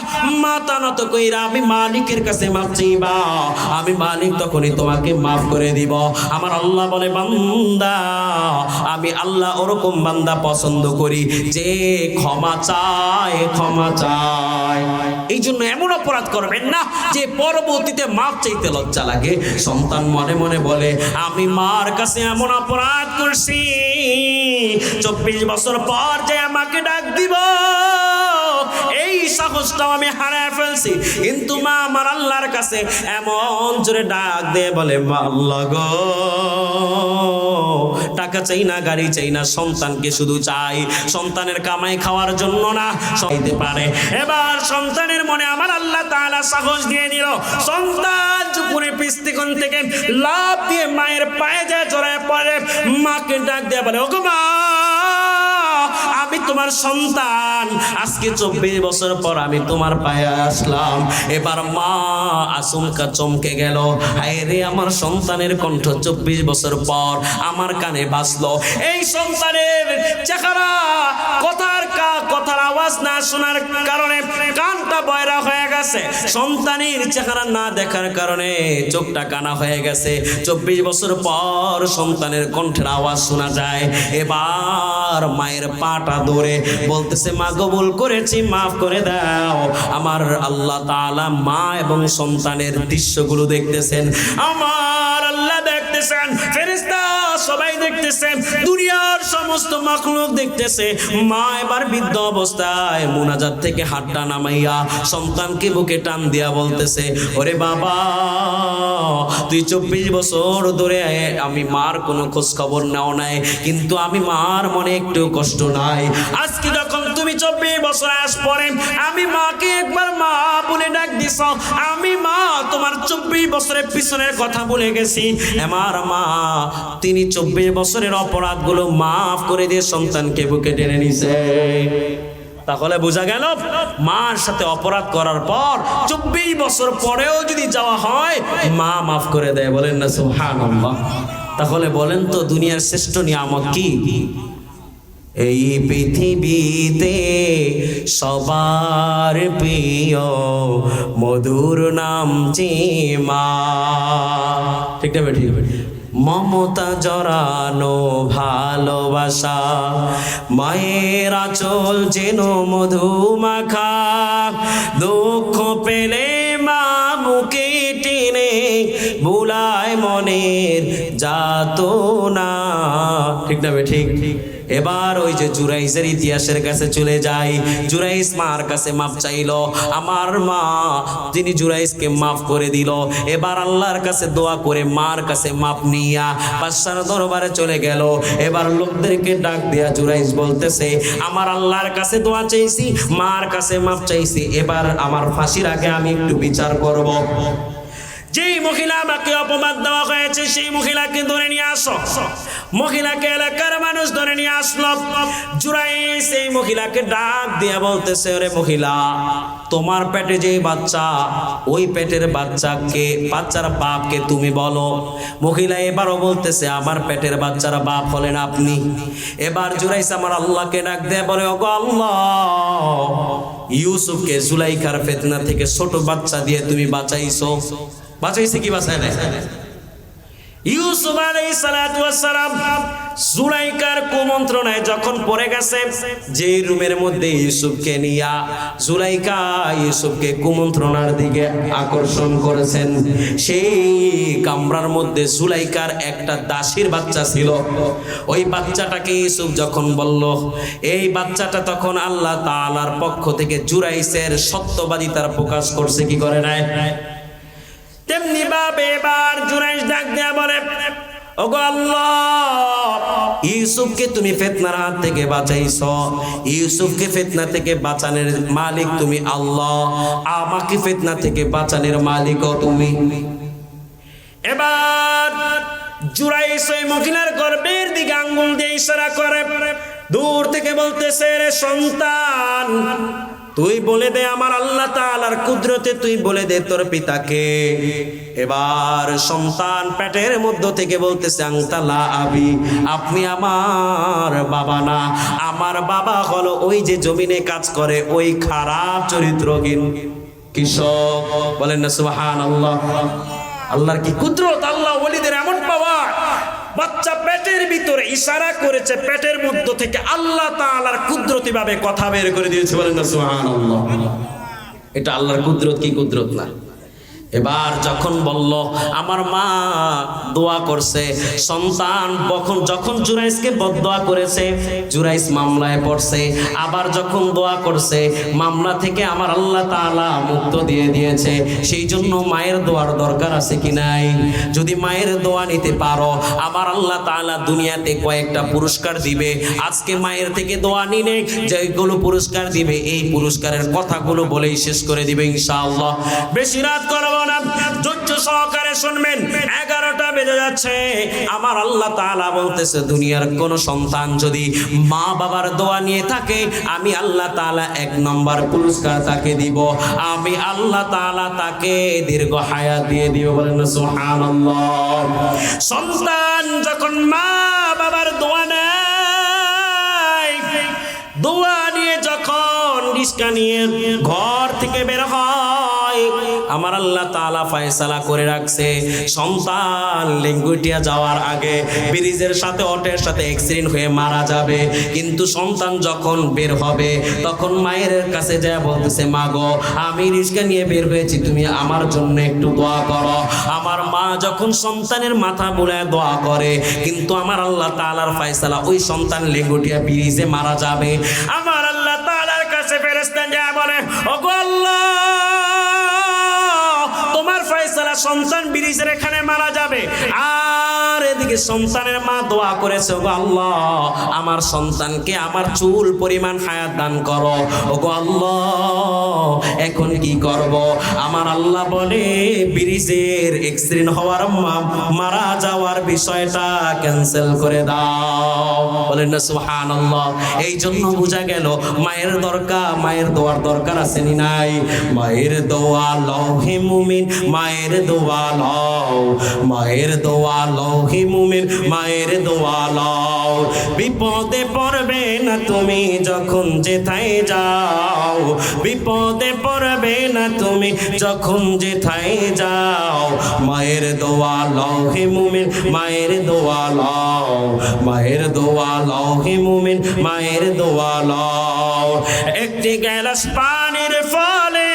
মাথা নত কইরা আমি মালিকের কাছে মাফ চাইবা, আমি মালিক তখনই তোমাকে মাফ করে দিব। আমার আল্লাহ বলে বান্দা আমি আল্লাহ ওরকম বান্দা পছন্দ করি যে ক্ষমা চায়, ক্ষমা চায়। এই জন্য এমন অপরাধ করবেন না যে পরবর্তীতে মাফ চাইতে লজ্জা লাগে। সন্তান মনে মনে বলে আমি মার কাছে এমন অপরাধ করছি, 24 বছর পর যে আমাকে ডাক দিব এই সাহসটাও আমি হারায় ফেলছি। কিন্তু মা আমার আল্লাহর কাছে এমন জোরে ডাক দিয়ে বলে মা আল্লাহ গো, টাকা চাই না, গাড়ি চাই না, সন্তানকে শুধু চাই, সন্তানের কামাই খাওয়ার জন্য না, চাইতে পারে। এবার সন্তানের মনে আমার আল্লাহ তাআলা সাহস দিয়ে দিল। সন্তান চুপুরে পিস্তিকন থেকে লাফ দিয়ে মায়ের পায়ে যায় জড়ায় পড়ে, মাকে ডাক দিয়ে বলে ওগো মা আমি তোমার সন্তান, আজকে 24 বছর পর আমি তোমার পায়ে আসলাম। এবার মা আচমকা চমকে গেল, হায় রে আমার সন্তানের কণ্ঠ 24 বছর পর আমার কানে বাজলো। এই সন্তানের চেহারা কথার আওয়াজ না শোনার কারণে কানটা বয়রা হয়ে গেছে, সন্তানের চেহারা না দেখার কারণে চোখটা কানা হয়ে গেছে। 24 বছর পর সন্তানের কণ্ঠের আওয়াজ শোনা যায়। এবার মায়ের পাটা ধরে বলতেছে মা গো ভুল করেছি, মাফ করে দাও। আমার আল্লাহ তাআলা মা এবং সন্তানের দৃশ্যগুলো দেখতেছেন, আমার আল্লাহ দেখতেছেন, ফেরেশতা সবাই দেখতেছেন, দুনিয়ার সমস্ত মাখলুক দেখতেছে। মা এবার বৃদ্ধ অবস্থায় মুনাজাত থেকে হাতটা নামাইয়া সন্তানকে বুকে টান দিয়া বলতেছে ওরে বাবা তুই 24 বছর ধরে আমি মার কোনো খোঁজ খবর নাও নাই, কিন্তু আমি মার মনে একটু কষ্ট নাই। আজকে যখন তুমি 24 বছর আস পরে আমি মাকে একবার মা বলে ডাক দিছ, আমি মা তোমার 24 বছরের পিছনের কথা ভুলে গেছি। আমার মা তিনি 24 বছরের অপরাধগুলো মাফ করে দিয়ে সন্তানকে বুকে টেনে নিছে। তাহলে বোঝা গেল মার সাথে অপরাধ করার পর 24 বছর পরেও যদি যাওয়া হয় মা মাফ করে দেয়। বলেন না সুবহানাল্লাহ। তাহলে বলেন তো দুনিয়ার শ্রেষ্ঠ নিয়ামত কি? এই পৃথিবীতে সবার প্রিয় মধুর নাম যে মা। ঠিক না ঠিক? মমতা জড়ানো ভালোবাসা, মায়ের আঁচল যেন মধুমাখা, দুঃখ পেলে মা মুখে টেনে বুলায় মনের যাতনা। ঠিক না ঠিক? এবার ওই যে জুরাইজের ইতিহাসের কাছে চলে যাই। জুরাইজ মার কাছে মাফ চাইলো, আমার মা তিনি জুরাইজকে মাফ করে দিল। এবার আল্লাহর কাছে দোয়া করে মার কাছে মাফ নিয়া বাদশার দরবারে চলে গেল। এবার লোকদেরকে ডাক দিয়া জুরাইজ বলতেছে আমার আল্লাহর কাছে দোয়া চাইছি, মার কাছে মাফ চাইছি, এবার আমার ফাঁসির আগে আমি একটু বিচার করব। যেই মহিলা আমাকে অপমান দেওয়া হয়েছে সেই মহিলাকে ধরে নিয়ে আসো। মহিলাকে এলাকার মানুষ ধরে নিয়ে আসলো। জুরাইজ এই মহিলাকে ডাক দিয়ে বলতেছে ওরে মহিলা, তোমার পেটে যে বাচ্চা ওই পেটের বাচ্চাকে বাচ্চার বাপকে তুমি বলো। মহিলা এবারও বলতেছে আমার পেটের বাচ্চার বাপ হলেন আপনি। এবার জুরাইজ আমার আল্লাহকে ডাক দিয়ে বলে ওগো আল্লাহ, ইউসুফকে জুলাইখার ফিতনা থেকে ছোট বাচ্চা দিয়ে তুমি বাঁচাইছো। বাঁচাইছে কি বাঁচায় না? ইউসুফ আলাইহিস সালাতু ওয়াস সালাম জুলাইখার কুমন্ত্রণায় যখন পড়ে গেছে, যে রুমের মধ্যে ইউসুফকে নিয়া জুলাইখা ইউসুফকে কুমন্ত্রণার দিকে আকর্ষণ করেছেন, সেই কামরার মধ্যে জুলাইখার একটা দাসীর বাচ্চা ছিল। ওই বাচ্চাটাকে ইউসুফ যখন বলল, এই বাচ্চাটা তখন আল্লাহ তাআলার পক্ষ থেকে জুরাইজের সত্যবাদিতার প্রকাশ করছে, কি করে নাই? তেমনি ভাবে এবার জুরাইশ ডাক দেয়া বলে, ওগো আল্লাহ, ইউসুফকে তুমি ফিতনার হাত থেকে বাঁচাইছো, ইউসুফকে ফিতনা থেকে বাঁচানোর মালিক তুমি আল্লাহ, আমাকে ফিতনা থেকে বাঁচানোর মালিকও তুমি। এবার জুরাইশ ওই মহিলার গর্ভের দিকে আঙ্গুল দিয়ে ইশারা করে, দূর থেকে বলতেছে, রে সন্তান, তুই বলে দে আমার আল্লাহ তাআলার কুদরতে, তুই বলে দে তোর পিতাকে। এবার সন্তান পেটের মধ্য থেকে বলতেছে, আনতা লা আবি, আপনি আমার বাবা না, আমার বাবা হলো ওই যে জমিনে কাজ করে ওই খারাপ চরিত্রহীন কৃষক। বলেন না সুবহানাল্লাহ। আল্লাহর কি কুদরত, আল্লাহ ওলিদের এমন পাওয়ার। বাচ্চা পেটের ভিতরে ইশারা করেছে, পেটের মধ্য থেকে আল্লাহ তাআলার কুদরতি ভাবে কথা বের করে দিয়েছে। বলেন না সুবহানাল্লাহ। এটা আল্লাহর কুদরত কি কুদরত না? এবার যখন বলল, আমার মা দোয়া করছে, সন্তান যখন জুরাইসকে বদদোয়া করেছে, জুরাইস মামলায় পড়ছে, আবার যখন দোয়া করছে মামলা থেকে আমার আল্লাহ তাআলা মুক্ত দিয়ে দিয়েছে। সেই জন্য মায়ের দোয়ার দরকার আছে কি নাই? যদি মায়ের দোয়া নিতে পারো, আমার আল্লাহ তাআলা দুনিয়াতে কয়েকটা পুরস্কার দিবে। আজকে মায়ের থেকে দোয়া নিলে যেগুলো পুরস্কার দিবে, এই পুরস্কারের কথাগুলো বলেই শেষ করে দিবে ইনশাআল্লাহ। বেশি রাত করব না, ধৈর্য সহকারে শুনবেন। 11টা বেজে যাচ্ছে। আমার আল্লাহ তাআলা বলতেছে, দুনিয়ার কোন সন্তান যদি মা বাবার দোয়া নিয়ে থাকে, আমি আল্লাহ তাআলা 1 নম্বর পুরস্কার তাকে দিব, আমি আল্লাহ তাআলা তাকে দীর্ঘ হায়াত দিয়ে দিব। বলেন না সুবহানাল্লাহ। সন্তান যখন মা বাবার দোয়া নেয়, দোয়া নিয়ে যখন রিস্কা নিয়ে ঘর থেকে বের হয়, আমার আল্লাহ তাআলা ফয়সালা করে রাখছে, সন্তান লেঙ্গুটিয়া যাওয়ার আগে ব্রিজের সাথে অটের সাথে অ্যাক্সিডেন্ট হয়ে মারা যাবে। কিন্তু সন্তান যখন বের হবে, তখন মায়ের কাছে যায় বলতেছে, মা গো, আমি রিস্কা নিয়ে বের হয়েছি, তুমি আমার জন্য একটু দোয়া করো। আমার মা যখন সন্তানের মাথা বুলায় দোয়া করে, কিন্তু আমার আল্লাহ তাআলার ফয়সালা ওই সন্তান লেঙ্গুটিয়া ব্রিজে মারা যাবে। আমার আল্লাহ তাআলার কাছে ফেরেশতা যায় বলে, ওগো আল্লাহ, তোমার ফয়সালা সন্তান ব্রিজের এখানে মারা যাবে। আর এদিকে সন্তানের মা দোয়া করেছে, ওগো আল্লাহ, আমার সন্তানকে আমার চুল পরিমাণ হায়াত দান করো। ওগো আল্লাহ, এখন কি করব? আমার আল্লাহ বলে, ব্রিজের অ্যাক্সিডেন্ট হওয়ার মারা যাওয়ার বিষয়টা ক্যান্সেল করে দাও। বলেন না সুবহানাল্লাহ। এই জন্য বোঝা গেল মায়ের দরকার, মায়ের দোয়ার দরকার আছে নি নাই? মায়ের দোয়া লও হে মুমিন, মায়ের দোয়া লও, মায়ের দোয়া লও হে মুমিন, মায়ের দোয়া লও। বিপদে পড়বে না তুমি যখন যেথায় যাও, বিপদে পড়বে না তুমি যখন যেথায় যাও। মায়ের দোয়া লও হে মুমিন, মায়ের দোয়া লও, মায়ের দোয়া লও হে মুমিন, মায়ের দোয়া লও। একটি গ্লাস পানির ফলে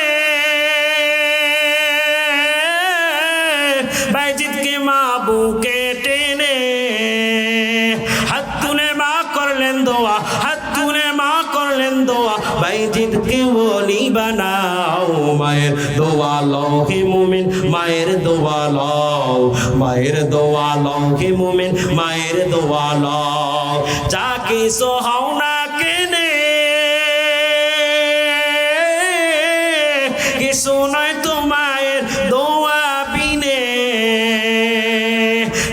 বাইজিদকে মা বুকে টেনে হাত তুলে মা করলেন দোয়া, হাত তুলে মা করলেন দোয়া, বাইজিদকে ওলি বানাও। মায়ের দোয়া লও হে মুমিন, মায়ের দোয়া লও, মায়ের দোয়া লও হে মুমিন, মায়ের দোয়া লও। যা কিছু হও না কেনে, কিছু নয় তো মায়ের দোয়া বিনে।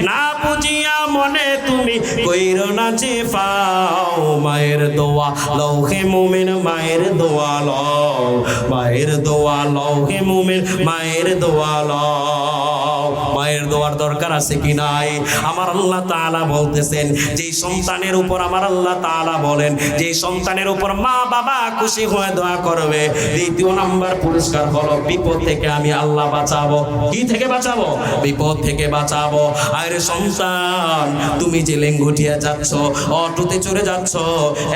না বুঝিয়া মনে তুমি কইরো না যে পাও। মায়ের দোয়া লও হে মুমিন, মায়ের দোয়া লও, মায়ের দোয়া লও হে মুমিন, মায়ের দোয়া লও। মায়ের দোয়ার দরকার আছে কি নাই? আমার আল্লাহ তাআলা বলতেছেন, যেই সন্তানের উপর আমার আল্লাহ তাআলা বলেন, যেই সন্তানের উপর মা বাবা খুশি হয়ে দোয়া করবে, 2 নম্বর পুরস্কার হলো বিপদ থেকে আমি আল্লাহ বাঁচাবো। কি থেকে বাঁচাবো? বিপদ থেকে বাঁচাবো। আরে সন্তান, তুমি যে লেঙ্গুটিয়া যাচ্ছ, অটোতে চড়ে যাচ্ছ,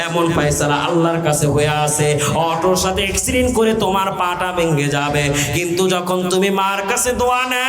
এমন ফয়সালা আল্লাহর কাছে হয়ে আছে, অটোর সাথে অ্যাক্সিডেন্ট করে তোমার পাটা ভেঙে যাবে। কিন্তু যখন তুমি মার কাছে দোয়া নাও,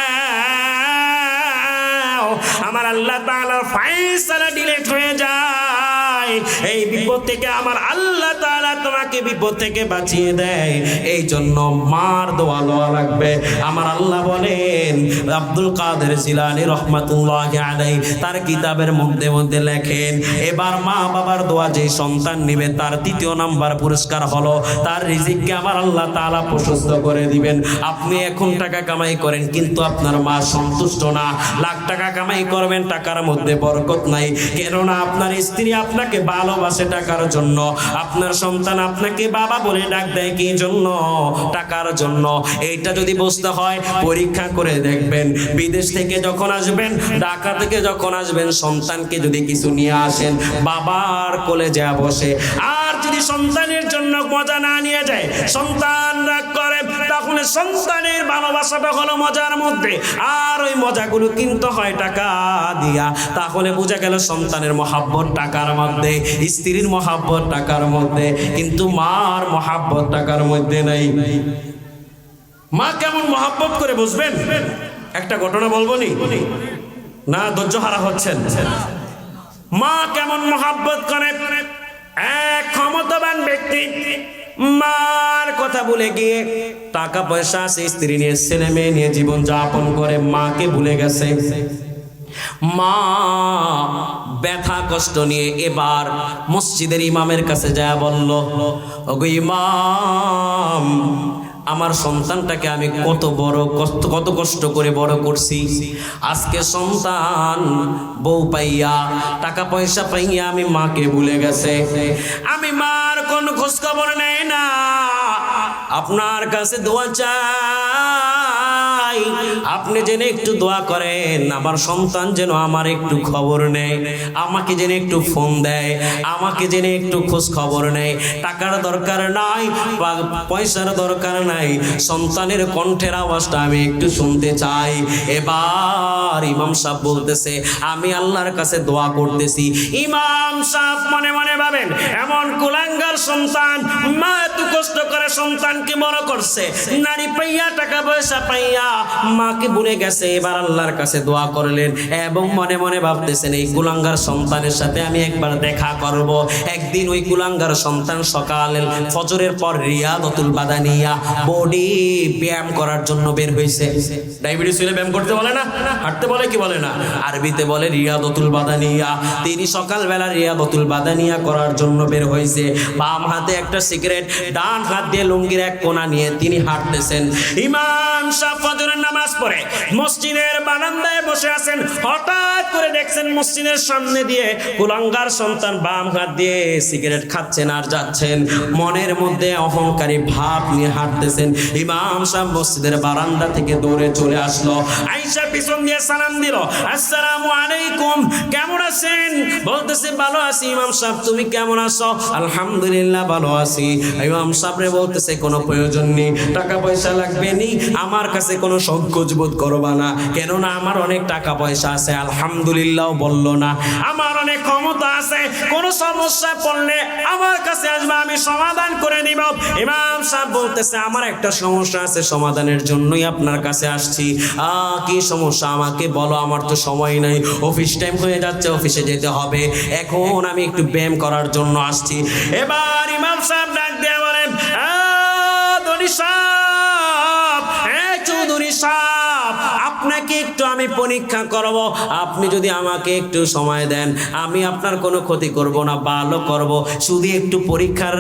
আমার আল্লাহ তাআলার ফয়সালা ডিলেট হয়ে যায়। যায়, এই বিপদ থেকে আমার আল্লাহ তাআলা তোমাকে বিপদ থেকে বাঁচিয়ে দেয়। এই জন্য মার দোয়া লওয়া লাগবে। আমার আল্লাহ বলেন, আব্দুল কাদের জিলানী রহমাতুল্লাহি আলাইহি তার কিতাবের মধ্যে মধ্যে লেখেন, এবার মা বাবার দোয়া যে সন্তান নিবে তার 3য় নাম্বার পুরস্কার হলো তার রিজিককে আমার আল্লাহ তাআলা প্রশস্ত করে দিবেন। আপনি এখন টাকা কামাই করেন কিন্তু আপনার মা সন্তুষ্ট না, লাখ টাকা কামাই করবেন টাকার মধ্যে বরকত নাই, কেননা আপনার স্ত্রী আপনাকে ভালোবাসে টাকার জন্য, আপনার সন্তান আপনাকে বাবা বলে ডাক দেয় কি জন্য? টাকার জন্য। এইটা যদি বুঝতে হয় পরীক্ষা করে দেখবেন, বিদেশ থেকে যখন আসবেন, ঢাকা থেকে যখন আসবেন, সন্তানকে যদি কিছু নিয়ে আসেন, বাবার কোলে যা বসে, আর যদি সন্তানের জন্য মজা না নিয়ে যায়, সন্তান রাগ করে, তখন সন্তানের ভালোবাসাটা হলো মজার মধ্যে, আর ওই মজাগুলো কিনতে হয় টাকা দিয়া। তাহলে বোঝা গেল সন্তানের মহাব্বত টাকার মধ্যে, স্ত্রীর মহাব্বত টাকার মধ্যে, কিন্তু মার মহাব্বত টাকার মধ্যে নাই। মা কেমন মহাব্বত করে বুঝবেন? একটা ঘটনা বলবো নি? না ধৈর্য হারা হচ্ছেন? মা কেমন মহাব্বত করে? এক ক্ষমতাবান ব্যক্তি মার কথা ভুলে গিয়ে টাকা পয়সা আছে, স্ত্রী নিয়ে ছেলে মেয়ে নিয়ে জীবন যাপন করে, মাকে ভুলে গেছে। মা ব্যথা কষ্ট নিয়ে এবার মসজিদের ইমামের কাছে যায় বলল, ওগো ইমাম, আমার সন্তানটাকে আমি কত কষ্ট করে বড় করছি, আজকে সন্তান বউ পাইয়া টাকা পয়সা পাইয়া আমি মাকে ভুলে গেছে, আমি মার কোনো খোঁজ খবর নেই না, আপনার কাছে দোয়া চাই, আপনি যেন একটু দোয়া করেন, আমার সন্তান যেন আমার একটু খবর নেয়, আমাকে যেন একটু ফোন দেয়, আমাকে যেন একটু খোঁজ খবর নেয়। টাকার দরকার নাই, পয়সার দরকার নাই, সন্তানের কণ্ঠের আওয়াজটা আমি একটু শুনতে চাই। এবার ইমাম সাহেব বলতেছে, আমি আল্লাহর কাছে দোয়া করতেছি। ইমাম সাহেব মনে মনে ভাবেন, এমন কুলাঙ্গার সন্তান, মা এত কষ্ট করে সন্তানকে বড় করছে, নারী পাইয়া টাকা পয়সা পাইয়া মাকে ভুলে গেছে। এবার আল্লাহর কাছে দোয়া করলেন এবং মনে মনে ভাবতেছেন, এই কুলাঙ্গার সন্তানের সাথে আমি একবার দেখা করব। একদিন ওই কুলাঙ্গার সন্তান সকালে ফজরের পর রিয়াদাতুল বাদানিয়া বডি ব্যায়াম করার জন্য বের হয়েছে। ডায়াবেটিস হলে ব্যায়াম করতে বলে না, হাঁটতে বলে কি বলে না, আরবিতে বলে রিয়াদাতুল বাদানিয়া। তিনি সকালবেলা রিয়াদাতুল বাদানিয়া করার জন্য বের হয়েছে। বাম হাতে একটা সিগারেট, ডান হাত দিয়ে লুঙ্গির এক কোণা নিয়ে তিনি হাঁটতেছেন। ইমাম সাহেব ফজরের নামাজ পড়ে মসজিদের বারান্দায় বসে আছেন। হঠাৎ করে দেখছেন মসজিদের সামনে দিয়ে কুলাঙ্গার সন্তান বাম হাত দিয়ে সিগারেট খাচ্ছেন আর যাচ্ছেন, মনের মধ্যে অহংকারী ভাব নিয়ে হাঁটতেছেন। ইমাম সাহেব মসজিদের বারান্দা থেকে দৌড়ে চলে আসলো, আয়েশা পিছন দিয়ে সালাম দিল, আসসালামু আলাইকুম, কেমন আছেন? বলতেছে ভালো আছি। ইমাম সাহেব তুমি কেমন আছো? আলহামদুলিল্লাহ ভালো আছি। ইমাম সাহেব রে বলতেছে কোনো প্রয়োজন নেই, টাকা পয়সা লাগবে নি, আমার কাছে কোনো সংকোচ বোধ করবা না, কেননা আমার অনেক টাকা পয়সা আছে। আলহামদুলিল্লাহ বললো না, আমার অনেক ক্ষমতা আছে, কোনো সমস্যা পড়লে আমার কাছে আসবে, আমি সমাধান করে দিব। ইমাম সাহেব বলতেছে আমার একটা সমস্যা আছে, সমাধানের জন্যই আপনার কাছে আসছি। কি সমস্যা আমাকে বলো, আমার তো সময় নাই, অফিস টাইম হয়ে যাচ্ছে, অফিসে যেতে হবে, এখন আমি একটু ব্যায়াম করার জন্য আসছি। এবার ইমাম সাহেব ডাক দিয়ে বলেন, দনি সাহেব, চৌধুরী সাহেব, আপনাকে একটু আমি পরীক্ষা করব, আপনি যদি আমাকে একটু সময় দেন, আমি আপনার কোনো ক্ষতি করব না, ভালো করব, শুধু একটু পরীক্ষার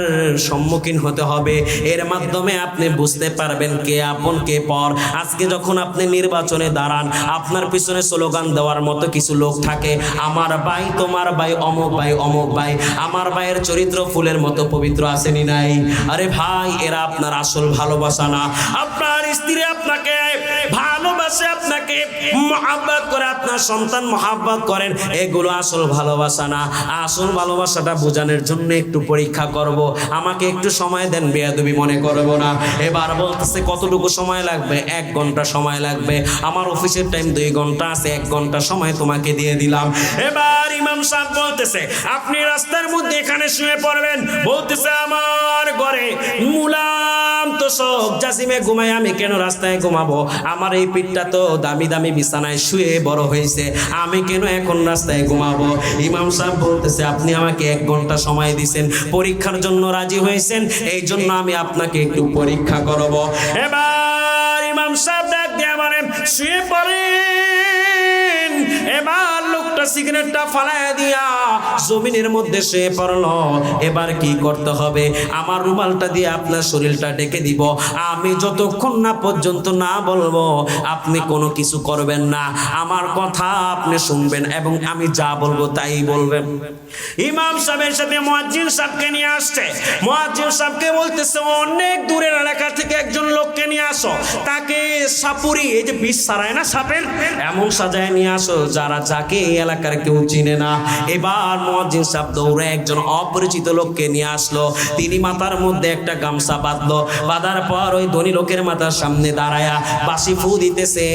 সম্মুখীন হতে হবে, এর মাধ্যমে আপনি বুঝতে পারবেন কে আপন কে পর। আজকে যখন আপনি নির্বাচনে দাঁড়ান, আপনার পিছনে স্লোগান দেওয়ার মতো কিছু লোক থাকে, আমার ভাই, তোমার ভাই, অমুক ভাই, অমুক ভাই, আমার ভাইয়ের চরিত্র ফুলের মতো পবিত্র আসেনি নাই? আরে ভাই, এরা আপনার আসল ভালোবাসা না। আপনার স্ত্রী আপনাকে ভালোবাসে, আপনাকে মহাব্বত করে, আপনার সন্তান মহাব্বত করেন, এগুলো আসল ভালোবাসা না। আসল ভালোবাসাটা বোঝানোর জন্য একটু পরীক্ষা করব, আমাকে একটু সময় দেন, বেয়াদবি মনে করব না। এবার বলতেছে কতটুকু সময় লাগবে? 1 ঘন্টা সময় লাগবে, আমার অফিসের টাইম 2 ঘন্টা আছে, 1 ঘন্টা সময় তোমাকে দিয়ে দিলাম। এবার ইমাম সাহেব বলতেছে আপনি রাস্তার মধ্যে এখানে শুয়ে পড়বেন। বলতেছে আমার ঘরে মুলাম তো দোষক, জাসিমে ঘুমাই আমি কেন রাস্তায় ঘুমাবো? আমার এই পিঠটা তো দামি দামি বিছানায় শুয়ে বড় হয়েছে, আমি কেন এখন রাস্তায় ঘুমাবো? ইমাম সাহেব বলতেছে আপনি আমাকে 1 ঘন্টা সময় দিয়েছেন, পরীক্ষার জন্য রাজি হয়েছেন, এই জন্য আমি আপনাকে একটু পরীক্ষা করব। এবার ইমাম সাহেব ডাক দিয়ে বলেন শুয়ে পড়েন। এবার লোকটা সিগারেটটা ফালায় দিয়া জমিনের মধ্যে শুয়ে পড়লো। এবার কি করতে হবে? আমার রুমালটা দিয়ে আপনার শরীরটা ঢেকে দিব, আমি যতক্ষণ না পর্যন্ত না বলবো আপনি কোনো কিছু করবেন না, আমার কথা আপনি শুনবেন এবং আমি যা বলবো তাই বলবেন। ইমাম সাহেবের সাথে মুয়াজ্জিন সাহেবকে নিয়ে আসছে। মুয়াজ্জিন সাহেবকে বলতেছে অনেক দূরের এলাকা থেকে একজন লোককে নিয়ে আসো, তাকে সাপুরি, এই যে বিষ ছাড়ায় না সাপের, এমন সাজায় নিয়ে আসো যাকে এই এলাকার কেউ চিনে না। এবার মুয়াজ্জিন সাহেব দৌড়ে একজন অপরিচিত লোককে নিয়ে আসলো। তিনি মাথার মধ্যে একটা গামছা বাঁধলো, বাঁধার পর ওই ধনী লোকের মাথার সামনে দাঁড়ায়া বাঁশি ফু দিতেছে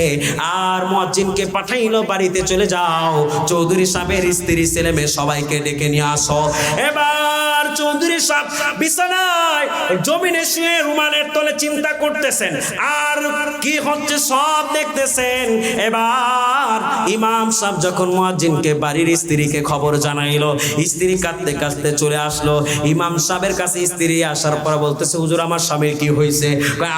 আর মুয়াজ্জিনকে পাঠাইলো বাড়িতে চলে যাও, চৌধুরী সাহেবের স্ত্রী ছেলে মেয়ে সবাইকে ডেকে নিয়ে আসো। এবার চৌধুরী সাহেব বিছানায় জমিনে শুয়ে রুমালের তলে চিন্তা করতেছেন আর কি হচ্ছে সব দেখতেছেন। এবার ইমাম সাহেব যখন মুয়াজ্জিনকে বাড়ির স্ত্রীকে খবর জানাইলো, স্ত্রী কাঁদতে কাঁদতে চলে আসলো ইমাম সাহেবের কাছে। স্ত্রী আসার পর বলতেছে হুজুর আমার স্বামীর কি হয়েছে?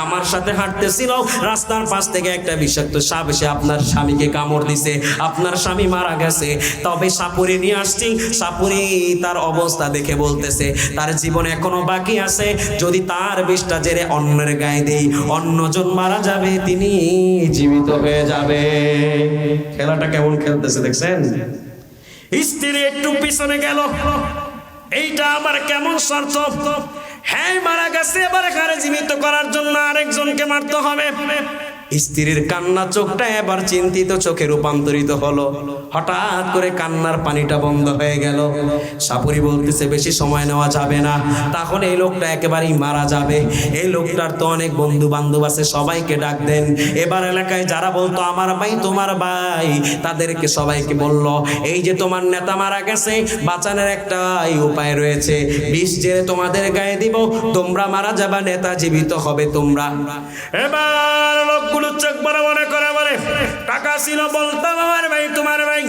আমার সাথে হাঁটতেছিল, রাস্তার পাশ থেকে একটা বিষাক্ত সাপ এসে আপনার স্বামীকে কামড় দিছে, আপনার স্বামী মারা গেছে। তবে সাপুরি নিয়ে আসছি, সাপুরি তার অবস্থা দেখে বলতেছে তার জীবন এখনো বাকি আছে, যদি তার বিষটা জেরে অন্যের গায়ে দেই অন্যজন মারা যাবে, তিনি জীবিত হয়ে যাবে। খেলাটা কেমন খেলতেছে দেখছেন? স্ত্রী একটু পিছনে গেল, এইটা আমার কেমন শর্ত? হ্যাঁ মারা গেছে, এবার এখানে জীবিত করার জন্য আরেকজনকে মারতে হবে। স্ত্রীর কান্না চোখটা এবার চিন্তিত চোখে রূপান্তরিত হলো। হঠাৎ করে কান্নার পানিটা বন্ধ হয়ে গেল। সাপুরি বলতেছে বেশি সময় নেওয়া যাবে না, তখন এই লোকটা একেবারেই মারা যাবে। এই লোকটার তো অনেক বন্ধু বান্ধব আছে, সবাইকে ডাক দেন। এবার এলাকায় যারা বলতো আমার ভাই তোমার ভাই, তাদেরকে সবাইকে বলল এই যে তোমার নেতা মারা গেছে, বাঁচানোর একটাই উপায় রয়েছে, বিষ জেরে তোমাদের গায়ে দিব, তোমরা মারা যাবা, নেতা জীবিত হবে তোমরা। এবার লোকগুলো চোখ বড় মনে করে বলে টাকা ছিল বলতাম আমার ভাই তোমার ভাই,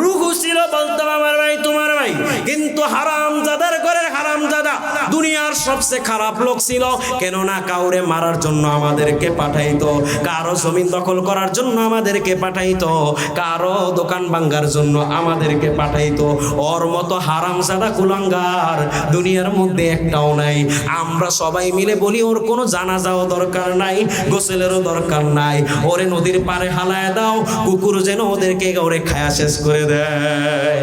রুহু ছিল বলতাম আমার ভাই তোমার ভাই, কিন্তু হারামজাদার ঘরের হারামজাদা দুনিয়ার সবচেয়ে খারাপ লোক ছিল। কেননা কাউরে মারার জন্য আমাদেরকে পাঠাইতো, কারো জমিন দখল করার জন্য আমাদেরকে পাঠাইতো, কারো দোকান ভাঙার জন্য আমাদেরকে পাঠাইতো। ওর মতো হারামজাদা কুলাঙ্গার দুনিয়ার মধ্যে একটাও নাই। আমরা সবাই মিলে বলি ওর কোনো জানাজাও দরকার নাই, গোসলেরও দরকার নাই, ওরে নদীর পারে হালায় দাও, কুকুর যেন ওদেরকে ওরে খায়া শেষ করে দেয়।